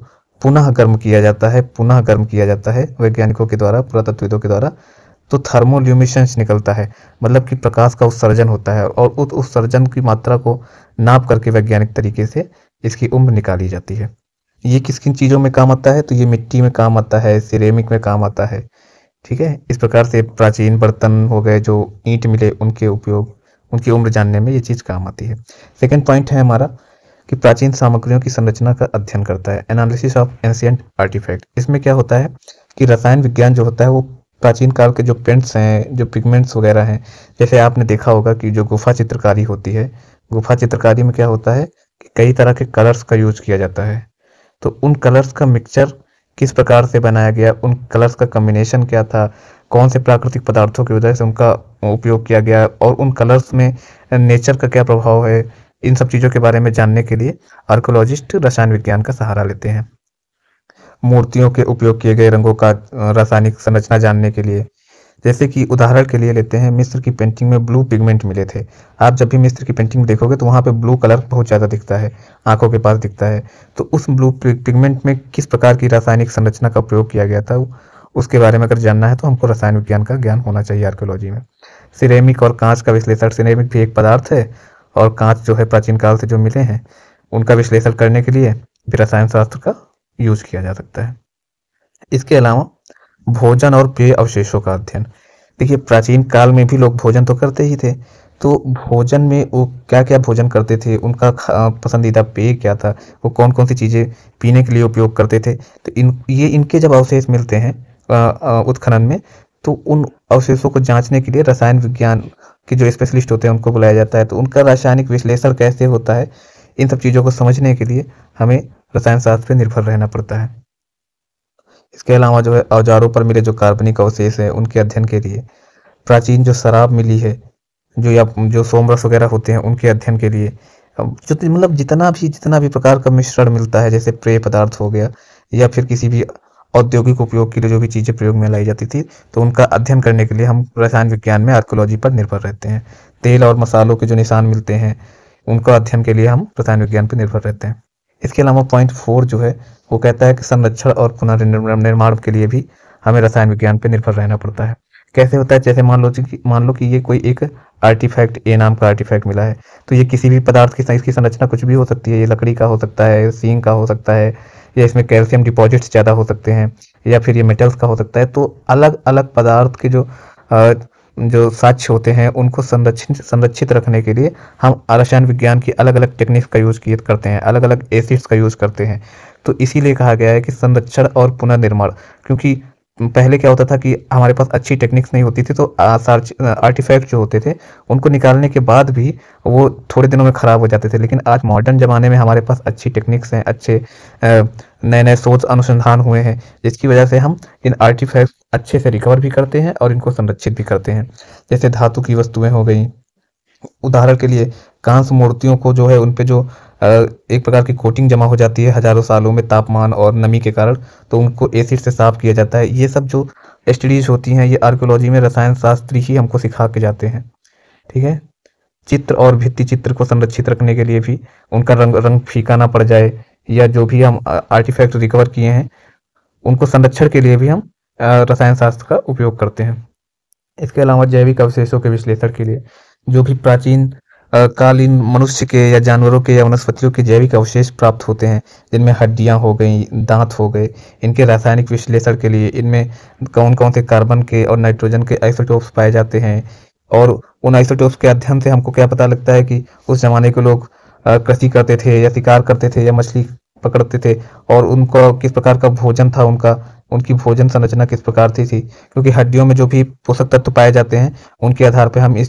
पुनः गर्म किया जाता है वैज्ञानिकों के द्वारा, पुरातत्वविदों के द्वारा, तो थर्मोल्यूमिनेसेंस निकलता है, मतलब कि प्रकाश का उत्सर्जन होता है और उस उत्सर्जन की मात्रा को नाप करके वैज्ञानिक तरीके से इसकी उम्र निकाली जाती है। ये किस किन चीज़ों में काम आता है? तो ये मिट्टी में काम आता है, सिरेमिक में काम आता है, ठीक है। इस प्रकार से प्राचीन बर्तन हो गए, जो ईंट मिले, उनकी उम्र जानने में ये चीज़ काम आती है। सेकेंड पॉइंट है हमारा कि प्राचीन सामग्रियों की संरचना का अध्ययन करता है, एनालिसिस ऑफ एंशिएंट आर्टिफैक्ट। इसमें क्या होता है कि रसायन विज्ञान जो होता है वो प्राचीन काल के जो पेंट्स हैं, जो पिगमेंट्स वगैरह हैं, जैसे आपने देखा होगा कि जो गुफा चित्रकारी होती है, गुफा चित्रकारी में क्या होता है कि कई तरह के कलर्स का यूज किया जाता है। तो उन कलर्स का मिक्सचर किस प्रकार से बनाया गया, उन कलर्स का कॉम्बिनेशन क्या था, कौन से प्राकृतिक पदार्थों की वजह से उनका उपयोग किया गया और उन कलर्स में नेचर का क्या प्रभाव है, इन सब चीज़ों के बारे में जानने के लिए आर्कोलॉजिस्ट रसायन विज्ञान का सहारा लेते हैं। मूर्तियों के उपयोग किए गए रंगों का रासायनिक संरचना जानने के लिए, जैसे कि उदाहरण के लिए लेते हैं, मिस्र की पेंटिंग में ब्लू पिगमेंट मिले थे। आप जब भी मिस्र की पेंटिंग देखोगे तो वहाँ पे ब्लू कलर बहुत ज़्यादा दिखता है, आंखों के पास दिखता है। तो उस ब्लू पिगमेंट में किस प्रकार की रासायनिक संरचना का प्रयोग किया गया था, उसके बारे में अगर जानना है तो हमको रसायन विज्ञान का ज्ञान होना चाहिए आर्कियोलॉजी में। सिरेमिक और कांच का विश्लेषण, सिरेमिक भी एक पदार्थ है और कांच जो है प्राचीन काल से जो मिले हैं उनका विश्लेषण करने के लिए भी रसायन शास्त्र का यूज किया जा सकता है। इसके अलावा भोजन और पेय अवशेषों का अध्ययन। देखिए, प्राचीन काल में भी लोग भोजन तो करते ही थे, तो भोजन में वो क्या क्या भोजन करते थे, उनका पसंदीदा पेय क्या था, वो कौन कौन सी चीज़ें पीने के लिए उपयोग करते थे। तो इनके जब अवशेष मिलते हैं उत्खनन में, तो उन अवशेषों को जांचने के लिए रसायन विज्ञान के जो स्पेशलिस्ट होते हैं उनको बुलाया जाता है। तो उनका रासायनिक विश्लेषण कैसे होता है, इन सब चीज़ों को समझने के लिए हमें रसायन शास्त्र पर निर्भर रहना पड़ता है। इसके अलावा जो है औजारों पर मिले जो कार्बनिक अवशेष है उनके अध्ययन के लिए, प्राचीन जो शराब मिली है, जो सोमरस वगैरह होते हैं उनके अध्ययन के लिए, जो मतलब जितना भी प्रकार का मिश्रण मिलता है, जैसे पेय पदार्थ हो गया या फिर किसी भी औद्योगिक उपयोग के लिए जो भी चीज़ें प्रयोग में लाई जाती थी, तो उनका अध्ययन करने के लिए हम रसायन विज्ञान में आर्कियोलॉजी पर निर्भर रहते हैं। तेल और मसालों के जो निशान मिलते हैं उनका अध्ययन के लिए हम रसायन विज्ञान पर निर्भर रहते हैं। इसके अलावा पॉइंट 4 जो है वो कहता है कि संरक्षण और पुनर्निर्माण के लिए भी हमें रसायन विज्ञान पर निर्भर रहना पड़ता है। कैसे होता है? जैसे मान लो कि ये कोई एक आर्टिफैक्ट, ए नाम का आर्टिफैक्ट मिला है, तो ये किसी भी पदार्थ की इसकी संरचना कुछ भी हो सकती है। ये लकड़ी का हो सकता है, सींग का हो सकता है, या इसमें कैल्शियम डिपॉजिट्स ज़्यादा हो सकते हैं, या फिर ये मेटल्स का हो सकता है। तो अलग अलग पदार्थ के जो साक्ष्य होते हैं उनको संरक्षित रखने के लिए हम रसायन विज्ञान की अलग अलग टेक्निक्स का यूज़ करते हैं, अलग अलग एसिड्स का यूज़ करते हैं। तो इसीलिए कहा गया है कि संरक्षण और पुनर्निर्माण, क्योंकि पहले क्या होता था कि हमारे पास अच्छी टेक्निक्स नहीं होती थी, तो आर्टिफैक्ट जो होते थे उनको निकालने के बाद भी वो थोड़े दिनों में ख़राब हो जाते थे। लेकिन आज मॉडर्न ज़माने में हमारे पास अच्छी टेक्निक्स हैं, अच्छे नए नए शोध अनुसंधान हुए हैं, जिसकी वजह से हम इन आर्टिफैक्ट अच्छे से रिकवर भी करते हैं और इनको संरक्षित भी करते हैं। जैसे धातु की वस्तुएं हो गई, उदाहरण के लिए कांस्य मूर्तियों को जो है उन पे जो एक प्रकार की कोटिंग जमा हो जाती है हजारों सालों में तापमान और नमी के कारण, तो उनको एसिड से साफ किया जाता है। ये सब जो स्टडीज होती हैं, ये आर्कियोलॉजी में रसायन शास्त्री ही हमको सिखा के जाते हैं। ठीक है। चित्र और भित्ति चित्र को संरक्षित रखने के लिए भी उनका रंग रंग फीका ना पड़ जाए, या जो भी हम आर्टिफैक्ट रिकवर किए हैं उनको संरक्षण के लिए भी हम रसायन शास्त्र का उपयोग करते हैं। इसके अलावा जैविक अवशेषों के विश्लेषण के लिए जो भी प्राचीन कालीन मनुष्य के या जानवरों के या वनस्पतियों के जैविक अवशेष प्राप्त होते हैं, जिनमें हड्डियां हो गई, दांत हो गए, इनके रासायनिक विश्लेषण के लिए इनमें कौन कौन से कार्बन के और नाइट्रोजन के आइसोटोप्स पाए जाते हैं, और उन आइसोटोप्स के अध्ययन से हमको क्या पता लगता है कि उस जमाने के लोग कृषि करते थे या शिकार करते थे या मछली पकड़ते थे, और उनका किस प्रकार का भोजन था, उनकी भोजन संरचना किस प्रकार थी, क्योंकि हड्डियों में जो भी पोषक तत्व पाए जाते हैं उनके आधार पर हम इन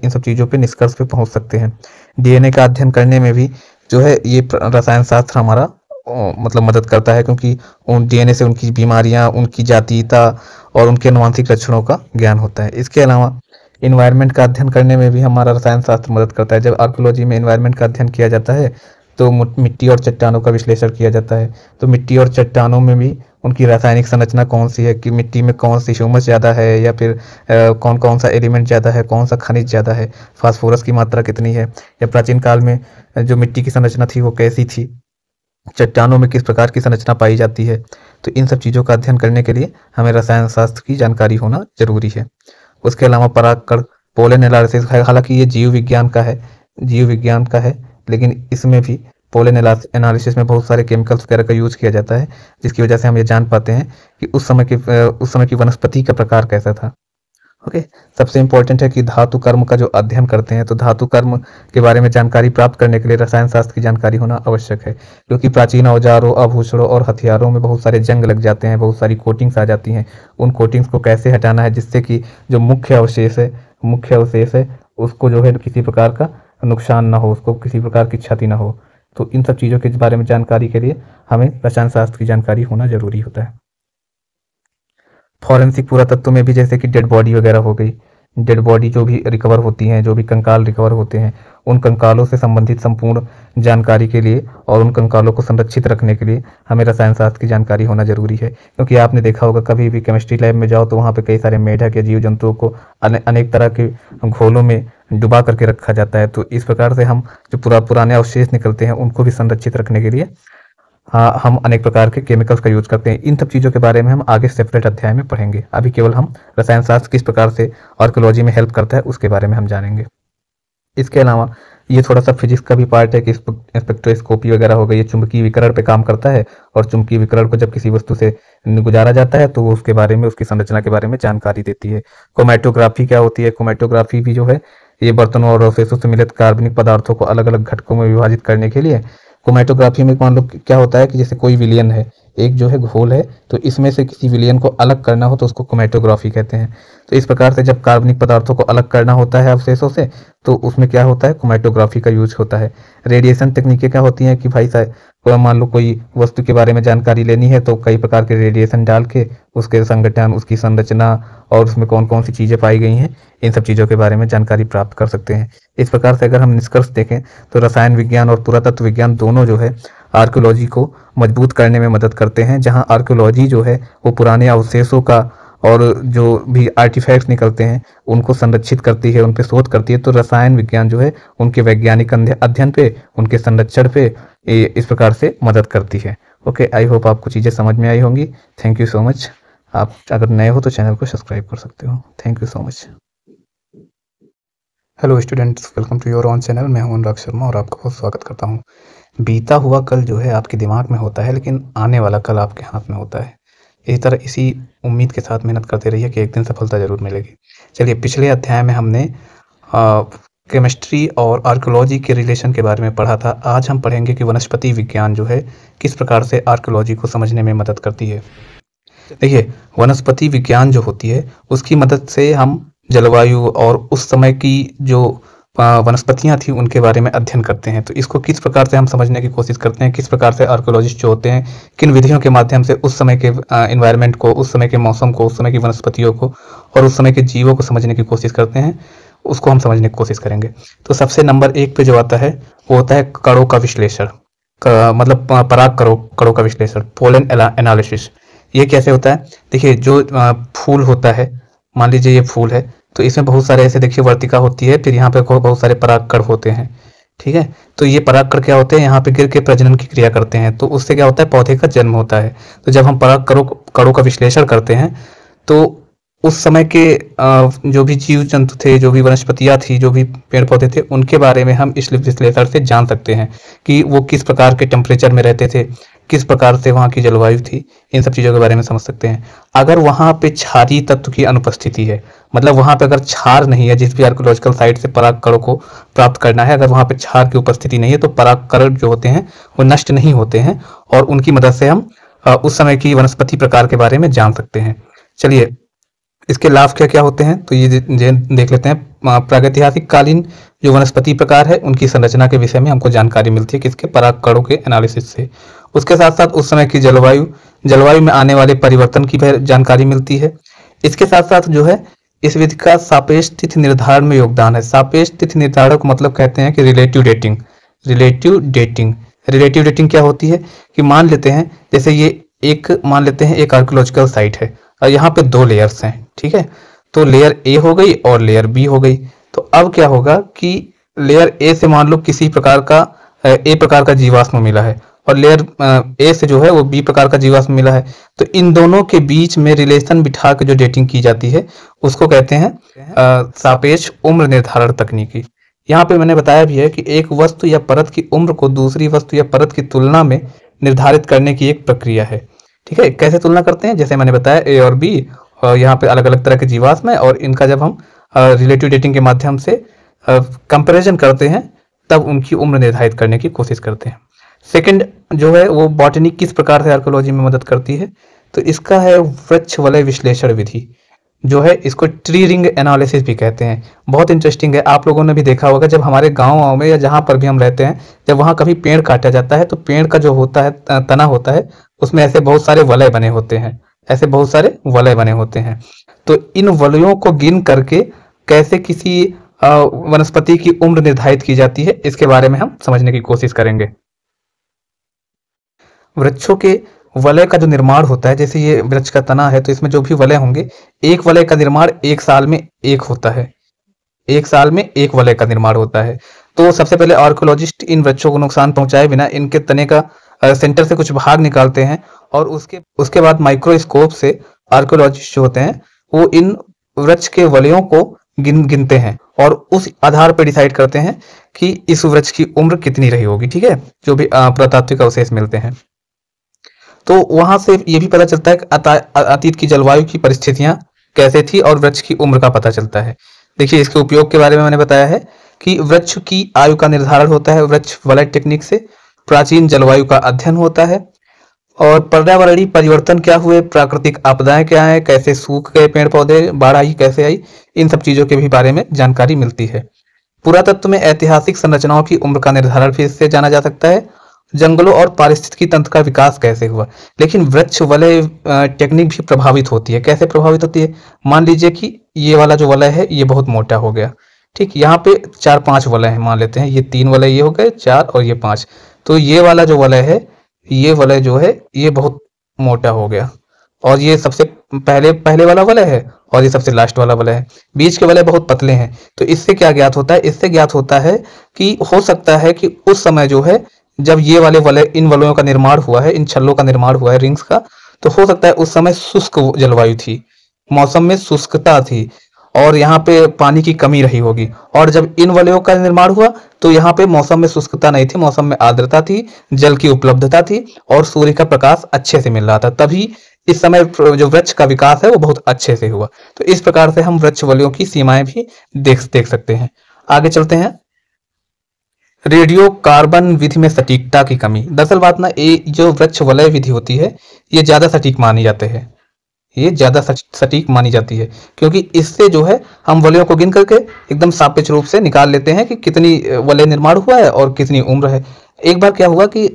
सब चीज़ों पे निष्कर्ष पे पहुंच सकते हैं। डीएनए का अध्ययन करने में भी जो है ये रसायन शास्त्र हमारा मतलब मदद करता है, क्योंकि उन डीएनए से उनकी बीमारियां, उनकी जातीयता और उनके अनुवांशिक लक्षणों का ज्ञान होता है। इसके अलावा इन्वायरमेंट का अध्ययन करने में भी हमारा रसायन शास्त्र मदद करता है। जब आर्कियोलॉजी में इन्वायरमेंट का अध्ययन किया जाता है तो मिट्टी और चट्टानों का विश्लेषण किया जाता है। तो मिट्टी और चट्टानों में भी उनकी रासायनिक संरचना कौन सी है, कि मिट्टी में कौन सी ह्यूमस ज़्यादा है, या फिर कौन कौन सा एलिमेंट ज़्यादा है, कौन सा खनिज ज़्यादा है, फास्फोरस की मात्रा कितनी है, या प्राचीन काल में जो मिट्टी की संरचना थी वो कैसी थी, चट्टानों में किस प्रकार की संरचना पाई जाती है। तो इन सब चीज़ों का अध्ययन करने के लिए हमें रसायन शास्त्र की जानकारी होना जरूरी है। उसके अलावा परागकण, पोलन एनालिसिस, हालांकि ये जीव विज्ञान का है, लेकिन इसमें भी पोलन एनालिसिस में बहुत सारे केमिकल्स वगैरह का यूज किया जाता है, जिसकी वजह से हम ये जान पाते हैं कि उस समय की वनस्पति का प्रकार कैसा था। ओके। सबसे इंपॉर्टेंट है कि धातु कर्म का जो अध्ययन करते हैं, तो धातु कर्म के बारे में जानकारी प्राप्त करने के लिए रसायन शास्त्र की जानकारी होना आवश्यक है, क्योंकि प्राचीन औजारों, आभूषणों और हथियारों में बहुत सारे जंग लग जाते हैं, बहुत सारी कोटिंग्स आ जाती हैं। उन कोटिंग्स को कैसे हटाना है जिससे कि जो मुख्य अवशेष है उसको जो है किसी प्रकार का नुकसान ना हो, उसको किसी प्रकार की क्षति ना हो। तो इन सब चीज़ों के बारे में जानकारी के लिए हमें रसायन शास्त्र की जानकारी होना जरूरी होता है। फॉरेंसिक पुरातत्व में भी जैसे कि डेड बॉडी वगैरह हो गई, डेड बॉडी जो भी रिकवर होती हैं, जो भी कंकाल रिकवर होते हैं, उन कंकालों से संबंधित संपूर्ण जानकारी के लिए और उन कंकालों को संरक्षित रखने के लिए हमें रसायन शास्त्र की जानकारी होना जरूरी है। क्योंकि आपने देखा होगा कभी भी केमिस्ट्री लैब में जाओ तो वहाँ पे कई सारे मेढक या जीव जंतुओं को अनेक तरह के घोलों में डुबा करके रखा जाता है। तो इस प्रकार से हम जो पुराने अवशेष निकलते हैं उनको भी संरक्षित रखने के लिए हम अनेक प्रकार के केमिकल्स का यूज करते हैं। इन सब चीज़ों के बारे में हम आगे सेपरेट अध्याय में पढ़ेंगे। अभी केवल हम रसायन शास्त्र किस प्रकार से आर्कियोलॉजी में हेल्प करता है उसके बारे में हम जानेंगे। इसके अलावा ये थोड़ा सा फिजिक्स का भी पार्ट है कि स्पेक्ट्रोस्कोपी वगैरह हो गई, ये चुंबकीय विकिरण पे काम करता है, और चुंबकीय विकिरण को जब किसी वस्तु से गुजारा जाता है तो वो उसके बारे में, उसकी संरचना के बारे में जानकारी देती है। क्रोमैटोग्राफी क्या होती है? क्रोमैटोग्राफी भी जो है ये बर्तनों और अवशेषों से मिलित कार्बनिक पदार्थों को अलग अलग घटकों में विभाजित करने के लिए। क्रोमैटोग्राफी में मान लो क्या होता है कि जैसे कोई विलयन है, एक जो है घोल है, तो इसमें से किसी विलयन को अलग करना हो तो उसको क्रोमैटोग्राफी कहते हैं। तो इस प्रकार से जब कार्बनिक पदार्थों को अलग करना होता है अवशेषों से, तो उसमें क्या होता है, क्रोमैटोग्राफी का यूज होता है। रेडिएशन तकनीकें क्या होती हैं कि भाई साहब मान लो कोई वस्तु के बारे में जानकारी लेनी है तो कई प्रकार के रेडिएशन डाल के उसके संगठन, उसकी संरचना और उसमें कौन कौन सी चीज़ें पाई गई हैं, इन सब चीज़ों के बारे में जानकारी प्राप्त कर सकते हैं। इस प्रकार से अगर हम निष्कर्ष देखें तो रसायन विज्ञान और पुरातत्व विज्ञान दोनों जो है आर्कियोलॉजी को मजबूत करने में मदद करते हैं। जहाँ आर्कियोलॉजी जो है वो पुराने अवशेषों का और जो भी आर्टिफैक्ट्स निकलते हैं उनको संरक्षित करती है, उन पर शोध करती है, तो रसायन विज्ञान जो है उनके वैज्ञानिक अध्ययन पे, उनके संरक्षण पे इस प्रकार से मदद करती है। ओके, आई होप आपको चीज़ें समझ में आई होंगी। Thank you so much. आप अगर नए हो तो चैनल को सब्सक्राइब कर सकते हो। Thank you so much. Hello students, welcome to your own channel. मैं हूं अनुराग शर्मा और आपका बहुत स्वागत करता हूं। बीता हुआ कल जो है आपके दिमाग में होता है, लेकिन आने वाला कल आपके हाथ में होता है। इसी उम्मीद के साथ मेहनत करते रहिए कि एक दिन सफलता जरूर मिलेगी। चलिए, पिछले अध्याय में हमने केमिस्ट्री और आर्कियोलॉजी के रिलेशन के बारे में पढ़ा था। आज हम पढ़ेंगे कि वनस्पति विज्ञान जो है किस प्रकार से आर्कियोलॉजी को समझने में मदद करती है। देखिए, वनस्पति विज्ञान जो होती है उसकी मदद से हम जलवायु और उस समय की जो वनस्पतियां थी उनके बारे में अध्ययन करते हैं। तो इसको किस प्रकार से हम समझने की कोशिश करते हैं, किस प्रकार से आर्कियोलॉजिस्ट जो होते हैं किन विधियों के माध्यम से उस समय के एनवायरनमेंट को, उस समय के मौसम को, उस समय की वनस्पतियों को और उस समय के जीवों को समझने की कोशिश करते हैं, उसको हम समझने की कोशिश करेंगे। तो सबसे नंबर 1 पे जो आता है वो होता है कणों का विश्लेषण, मतलब पराग कणों का विश्लेषण, पोलन एनालिसिस। ये कैसे होता है? देखिए, जो फूल होता है, मान लीजिए ये फूल है, तो इसमें बहुत सारे ऐसे देखिए वर्तिका होती है, फिर यहाँ पे बहुत सारे परागकण होते हैं। ठीक है, तो ये परागकण क्या होते हैं, यहाँ पे गिर के प्रजनन की क्रिया करते हैं, तो उससे क्या होता है, पौधे का जन्म होता है। तो जब हम कणों का विश्लेषण करते हैं तो उस समय के जो भी जीव जंतु थे, जो भी वनस्पतियां थी, जो भी पेड़ पौधे थे, उनके बारे में हम इस विश्लेषण से जान सकते हैं कि वो किस प्रकार के टेम्परेचर में रहते थे, किस प्रकार से वहाँ की जलवायु थी। इन सब चीज़ों के बारे में समझ सकते हैं। अगर वहाँ पे क्षारीय तत्व की अनुपस्थिति है, मतलब वहाँ पे अगर क्षार नहीं है, जिस भी आर्कियोलॉजिकल साइट से परागकणों को प्राप्त करना है, अगर वहाँ पे क्षार की उपस्थिति नहीं है तो परागकण जो होते हैं वो नष्ट नहीं होते हैं, और उनकी मदद से हम उस समय की वनस्पति प्रकार के बारे में जान सकते हैं। चलिए, इसके लाभ क्या क्या होते हैं तो ये देख लेते हैं। प्रागैतिहासिक कालीन जो वनस्पति प्रकार है उनकी संरचना के विषय में हमको जानकारी मिलती है किसके, परागकणों के एनालिसिस से। उसके साथ साथ उस समय की जलवायु में आने वाले परिवर्तन की जानकारी मिलती है। इसके साथ साथ जो है इस विधि का सापेक्ष तिथि निर्धारण में योगदान है। सापेक्ष तिथि निर्धारण को मतलब कहते हैं कि रिलेटिव डेटिंग। रिलेटिव डेटिंग क्या होती है कि मान लेते हैं, जैसे ये मान लेते हैं एक आर्कियोलॉजिकल साइट है और यहाँ पे 2 लेयर्स हैं। ठीक है, तो लेयर ए हो गई और लेयर बी हो गई। तो अब क्या होगा कि लेयर ए से मान लो किसी प्रकार का ए प्रकार का जीवाश्म मिला है और लेयर ए से जो है वो बी प्रकार का जीवाश्म मिला है। तो इन दोनों के बीच में रिलेशन बिठा के जो डेटिंग की जाती है उसको कहते हैं सापेक्ष उम्र निर्धारण तकनीकी। यहाँ पे मैंने बताया भी है कि एक वस्तु या परत की उम्र को दूसरी वस्तु या परत की तुलना में निर्धारित करने की एक प्रक्रिया है। ठीक है, कैसे तुलना करते हैं, जैसे मैंने बताया ए और बी, यहाँ पे अलग अलग तरह के जीवाश्म है और इनका जब हम रिलेटिव डेटिंग के माध्यम से कंपैरिजन करते हैं तब उनकी उम्र निर्धारित करने की कोशिश करते हैं। सेकंड जो है वो बॉटनी किस प्रकार से आर्कियोलॉजी में मदद करती है, तो इसका है वृक्ष वलय विश्लेषण विधि जो है, इसको ट्री रिंग एनालिसिस भी कहते हैं। बहुत इंटरेस्टिंग है, आप लोगों ने भी देखा होगा जब हमारे गाँव में या जहाँ पर भी हम रहते हैं, जब वहाँ कभी पेड़ काटा जाता है तो पेड़ का जो होता है तना होता है उसमें ऐसे बहुत सारे वलय बने होते हैं। तो इन वलयों को गिन करके कैसे किसी वनस्पति की उम्र निर्धारित की जाती है इसके बारे में हम समझने की कोशिश करेंगे। वृक्षों के वलय का जो निर्माण होता है, जैसे ये वृक्ष का तना है तो इसमें जो भी वलय होंगे, एक वलय का निर्माण 1 साल में एक होता है। 1 साल में एक वलय का निर्माण होता है। तो सबसे पहले आर्कियोलॉजिस्ट इन वृक्षों को नुकसान पहुंचाए बिना इनके तने का सेंटर से कुछ भाग निकालते हैं और उसके बाद माइक्रोस्कोप से आर्कियोलॉजिस्ट जो होते हैं वो इन वृक्ष के वलयों को गिनते हैं और उस आधार पर डिसाइड करते हैं कि इस वृक्ष की उम्र कितनी रही होगी। ठीक है, जो भी पुरातात्विक अवशेष मिलते हैं तो वहां से ये भी पता चलता है कि अतीत की जलवायु की परिस्थितियां कैसे थी और वृक्ष की उम्र का पता चलता है। देखिए, इसके उपयोग के बारे में मैंने बताया है कि वृक्ष की आयु का निर्धारण होता है वृक्ष वलय टेक्निक से, प्राचीन जलवायु का अध्ययन होता है और पर्यावरणीय परिवर्तन क्या हुए, प्राकृतिक आपदाएं क्या है, कैसे सूख गए पेड़ पौधे, बाढ़ आई कैसे आई, इन सब चीजों के भी बारे में जानकारी मिलती है। पुरातत्व में ऐतिहासिक संरचनाओं की उम्र का निर्धारण फिर से जाना जा सकता है। जंगलों और पारिस्थितिकी तंत्र का विकास कैसे हुआ, लेकिन वृक्ष वलय टेक्निक भी प्रभावित होती है। कैसे प्रभावित होती है, मान लीजिए कि ये वाला जो वलय है ये बहुत मोटा हो गया। ठीक, यहाँ पे 4-5 वलय हैं, मान लेते हैं ये 3 वलय ये हो गए 4 और ये 5। तो ये वाला जो वलय है, ये वलय जो है ये बहुत मोटा हो गया और ये सबसे पहले वाला वलय है और ये सबसे लास्ट वाला वलय है। बीच के वलय बहुत पतले हैं। तो इससे क्या ज्ञात होता है, इससे ज्ञात होता है कि हो सकता है कि उस समय जो है जब ये वाले वलय, इन वलयों का निर्माण हुआ है, इन छल्लों का निर्माण हुआ है रिंग्स का, तो हो सकता है उस समय शुष्क जलवायु थी, मौसम में शुष्कता थी और यहाँ पे पानी की कमी रही होगी। और जब इन वलयों का निर्माण हुआ तो यहाँ पे मौसम में शुष्कता नहीं थी, मौसम में आर्द्रता थी, जल की उपलब्धता थी और सूर्य का प्रकाश अच्छे से मिल रहा था। तभी इस समय जो वृक्ष का विकास है वो बहुत अच्छे से हुआ। तो इस प्रकार से हम वृक्ष वलयों की सीमाएं भी देख सकते हैं। आगे चलते हैं। रेडियो कार्बन विधि में सटीकता की कमी। दरअसल बात ना, ये जो वृक्ष वलय विधि होती है ये ज्यादा सटीक मानी जाते हैं। ये ज़्यादा सटीक मानी जाती है, क्योंकि इससे जो है हम वलयों को गिन करके एकदम सापेक्ष रूप से निकाल लेते हैं कि कितनी वलय निर्माण हुआ है और कितनी उम्र है। एक बार क्या हुआ कि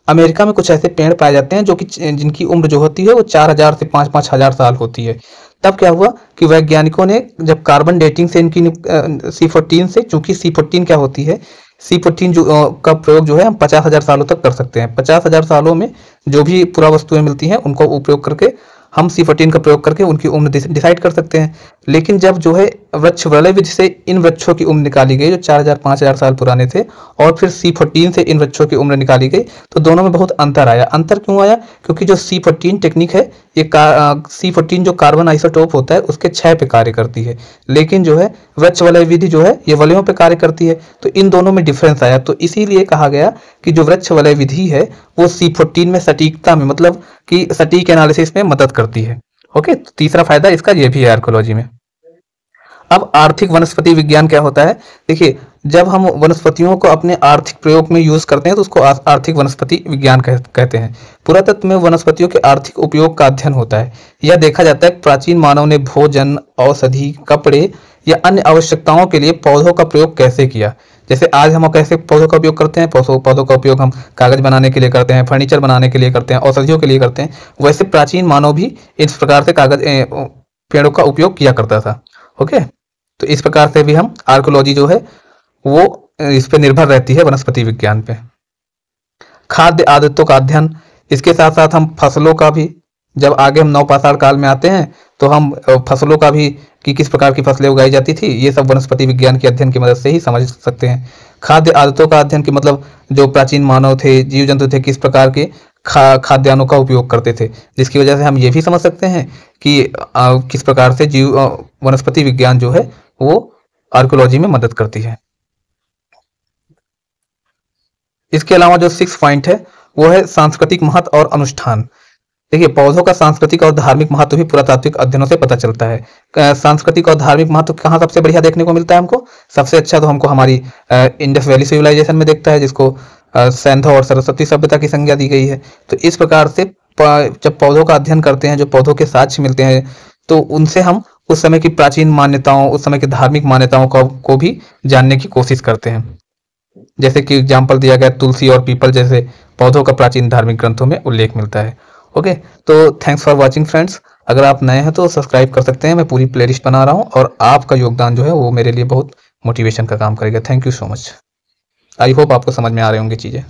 अमेरिका में कुछ ऐसे पेड़ पाए जाते हैं जो कि जिनकी उम्र जो होती है वो 4000 से 5-5 हजार साल होती है। तब क्या हुआ कि वैज्ञानिकों ने जब कार्बन डेटिंग से इनकी C14 से, चूंकि C14 क्या होती है, C14 जो का प्रयोग जो है हम 50,000 सालों तक कर सकते हैं। 50,000 सालों में जो भी पुरा वस्तुएं मिलती हैं उनको उपयोग करके हम C14 का प्रयोग करके उनकी उम्र डिसाइड कर सकते हैं। लेकिन जब जो है वृक्ष वलय विधि से इन वृक्षों की उम्र निकाली गई जो 4000-5000 साल पुराने थे, और फिर C14 से इन वृक्षों की उम्र निकाली गई, तो दोनों में बहुत अंतर आया। अंतर क्यों आया? क्योंकि जो C14 टेक्निक है, ये C14 जो कार्बन आइसोटोप होता है उसके क्षय पे कार्य करती है, लेकिन जो है वृक्ष वलय विधि जो है ये वलयों पे कार्य करती है। तो इन दोनों में डिफरेंस आया, तो इसीलिए कहा गया कि जो वृक्ष वलय विधि है वो C14 में सटीकता में, मतलब कि सटीक एनालिसिस में मदद करती है। ओके, तो तीसरा फायदा इसका ये भी है आर्कोलॉजी में। अब आर्थिक वनस्पति विज्ञान क्या होता है? देखिए, जब हम वनस्पतियों को अपने आर्थिक प्रयोग में यूज करते हैं तो उसको आर्थिक वनस्पति विज्ञान कहते हैं। पुरातत्व में वनस्पतियों के आर्थिक उपयोग का अध्ययन होता है। यह देखा जाता है कि प्राचीन मानव ने भोजन, औषधि, कपड़े या अन्य आवश्यकताओं के लिए पौधों का प्रयोग कैसे किया। जैसे आज हम कैसे पौधों का उपयोग करते हैं, पौधों का उपयोग हम कागज बनाने के लिए करते हैं, फर्नीचर बनाने के लिए करते हैं, औषधियों के लिए करते हैं। वैसे प्राचीन मानव भी इस प्रकार से पेड़ों का उपयोग किया करता था। ओके, तो इस प्रकार से भी हम आर्कोलॉजी जो है वो इस पे निर्भर रहती है, वनस्पति विज्ञान पे। खाद्य आदतों का अध्ययन, इसके साथ साथ हम फसलों का भी, जब आगे हम नवपाषाण काल में आते हैं तो हम फसलों का भी, कि किस प्रकार की फसलें उगाई जाती थी, ये सब वनस्पति विज्ञान के अध्ययन की मदद से ही समझ सकते हैं। खाद्य आदतों का अध्ययन की मतलब जो प्राचीन मानव थे, जीव जंतु थे, किस प्रकार के खाद्यान्नों का उपयोग करते थे, जिसकी वजह से हम ये भी समझ सकते हैं कि किस प्रकार से वनस्पति विज्ञान जो है वो आर्कोलॉजी में मदद करती है। इसके अलावा जो 6 पॉइंट है वो है सांस्कृतिक महत्व और अनुष्ठान। देखिए, पौधों का सांस्कृतिक और धार्मिक महत्व भी पुरातात्विक अध्ययनों से पता चलता है। सांस्कृतिक और धार्मिक महत्व कहाँ सबसे बढ़िया देखने को मिलता है हमको? सबसे अच्छा तो हमको हमारी इंडस वैली सिविलाइजेशन में देखता है, जिसको सैंधव और सरस्वती सभ्यता की संज्ञा दी गई है। तो इस प्रकार से जब पौधों का अध्ययन करते हैं, जो पौधों के साक्ष्य मिलते हैं, तो उनसे हम उस समय की प्राचीन मान्यताओं, उस समय की धार्मिक मान्यताओं को भी जानने की कोशिश करते हैं। जैसे कि एग्जाम्पल दिया गया, तुलसी और पीपल जैसे पौधों का प्राचीन धार्मिक ग्रंथों में उल्लेख मिलता है। ओके, तो थैंक्स फॉर वॉचिंग फ्रेंड्स। अगर आप नए हैं तो सब्सक्राइब कर सकते हैं, मैं पूरी प्लेलिस्ट बना रहा हूँ और आपका योगदान जो है वो मेरे लिए बहुत मोटिवेशन का काम करेगा। Thank you so much. I hope आपको समझ में आ रही होंगी चीज़ें।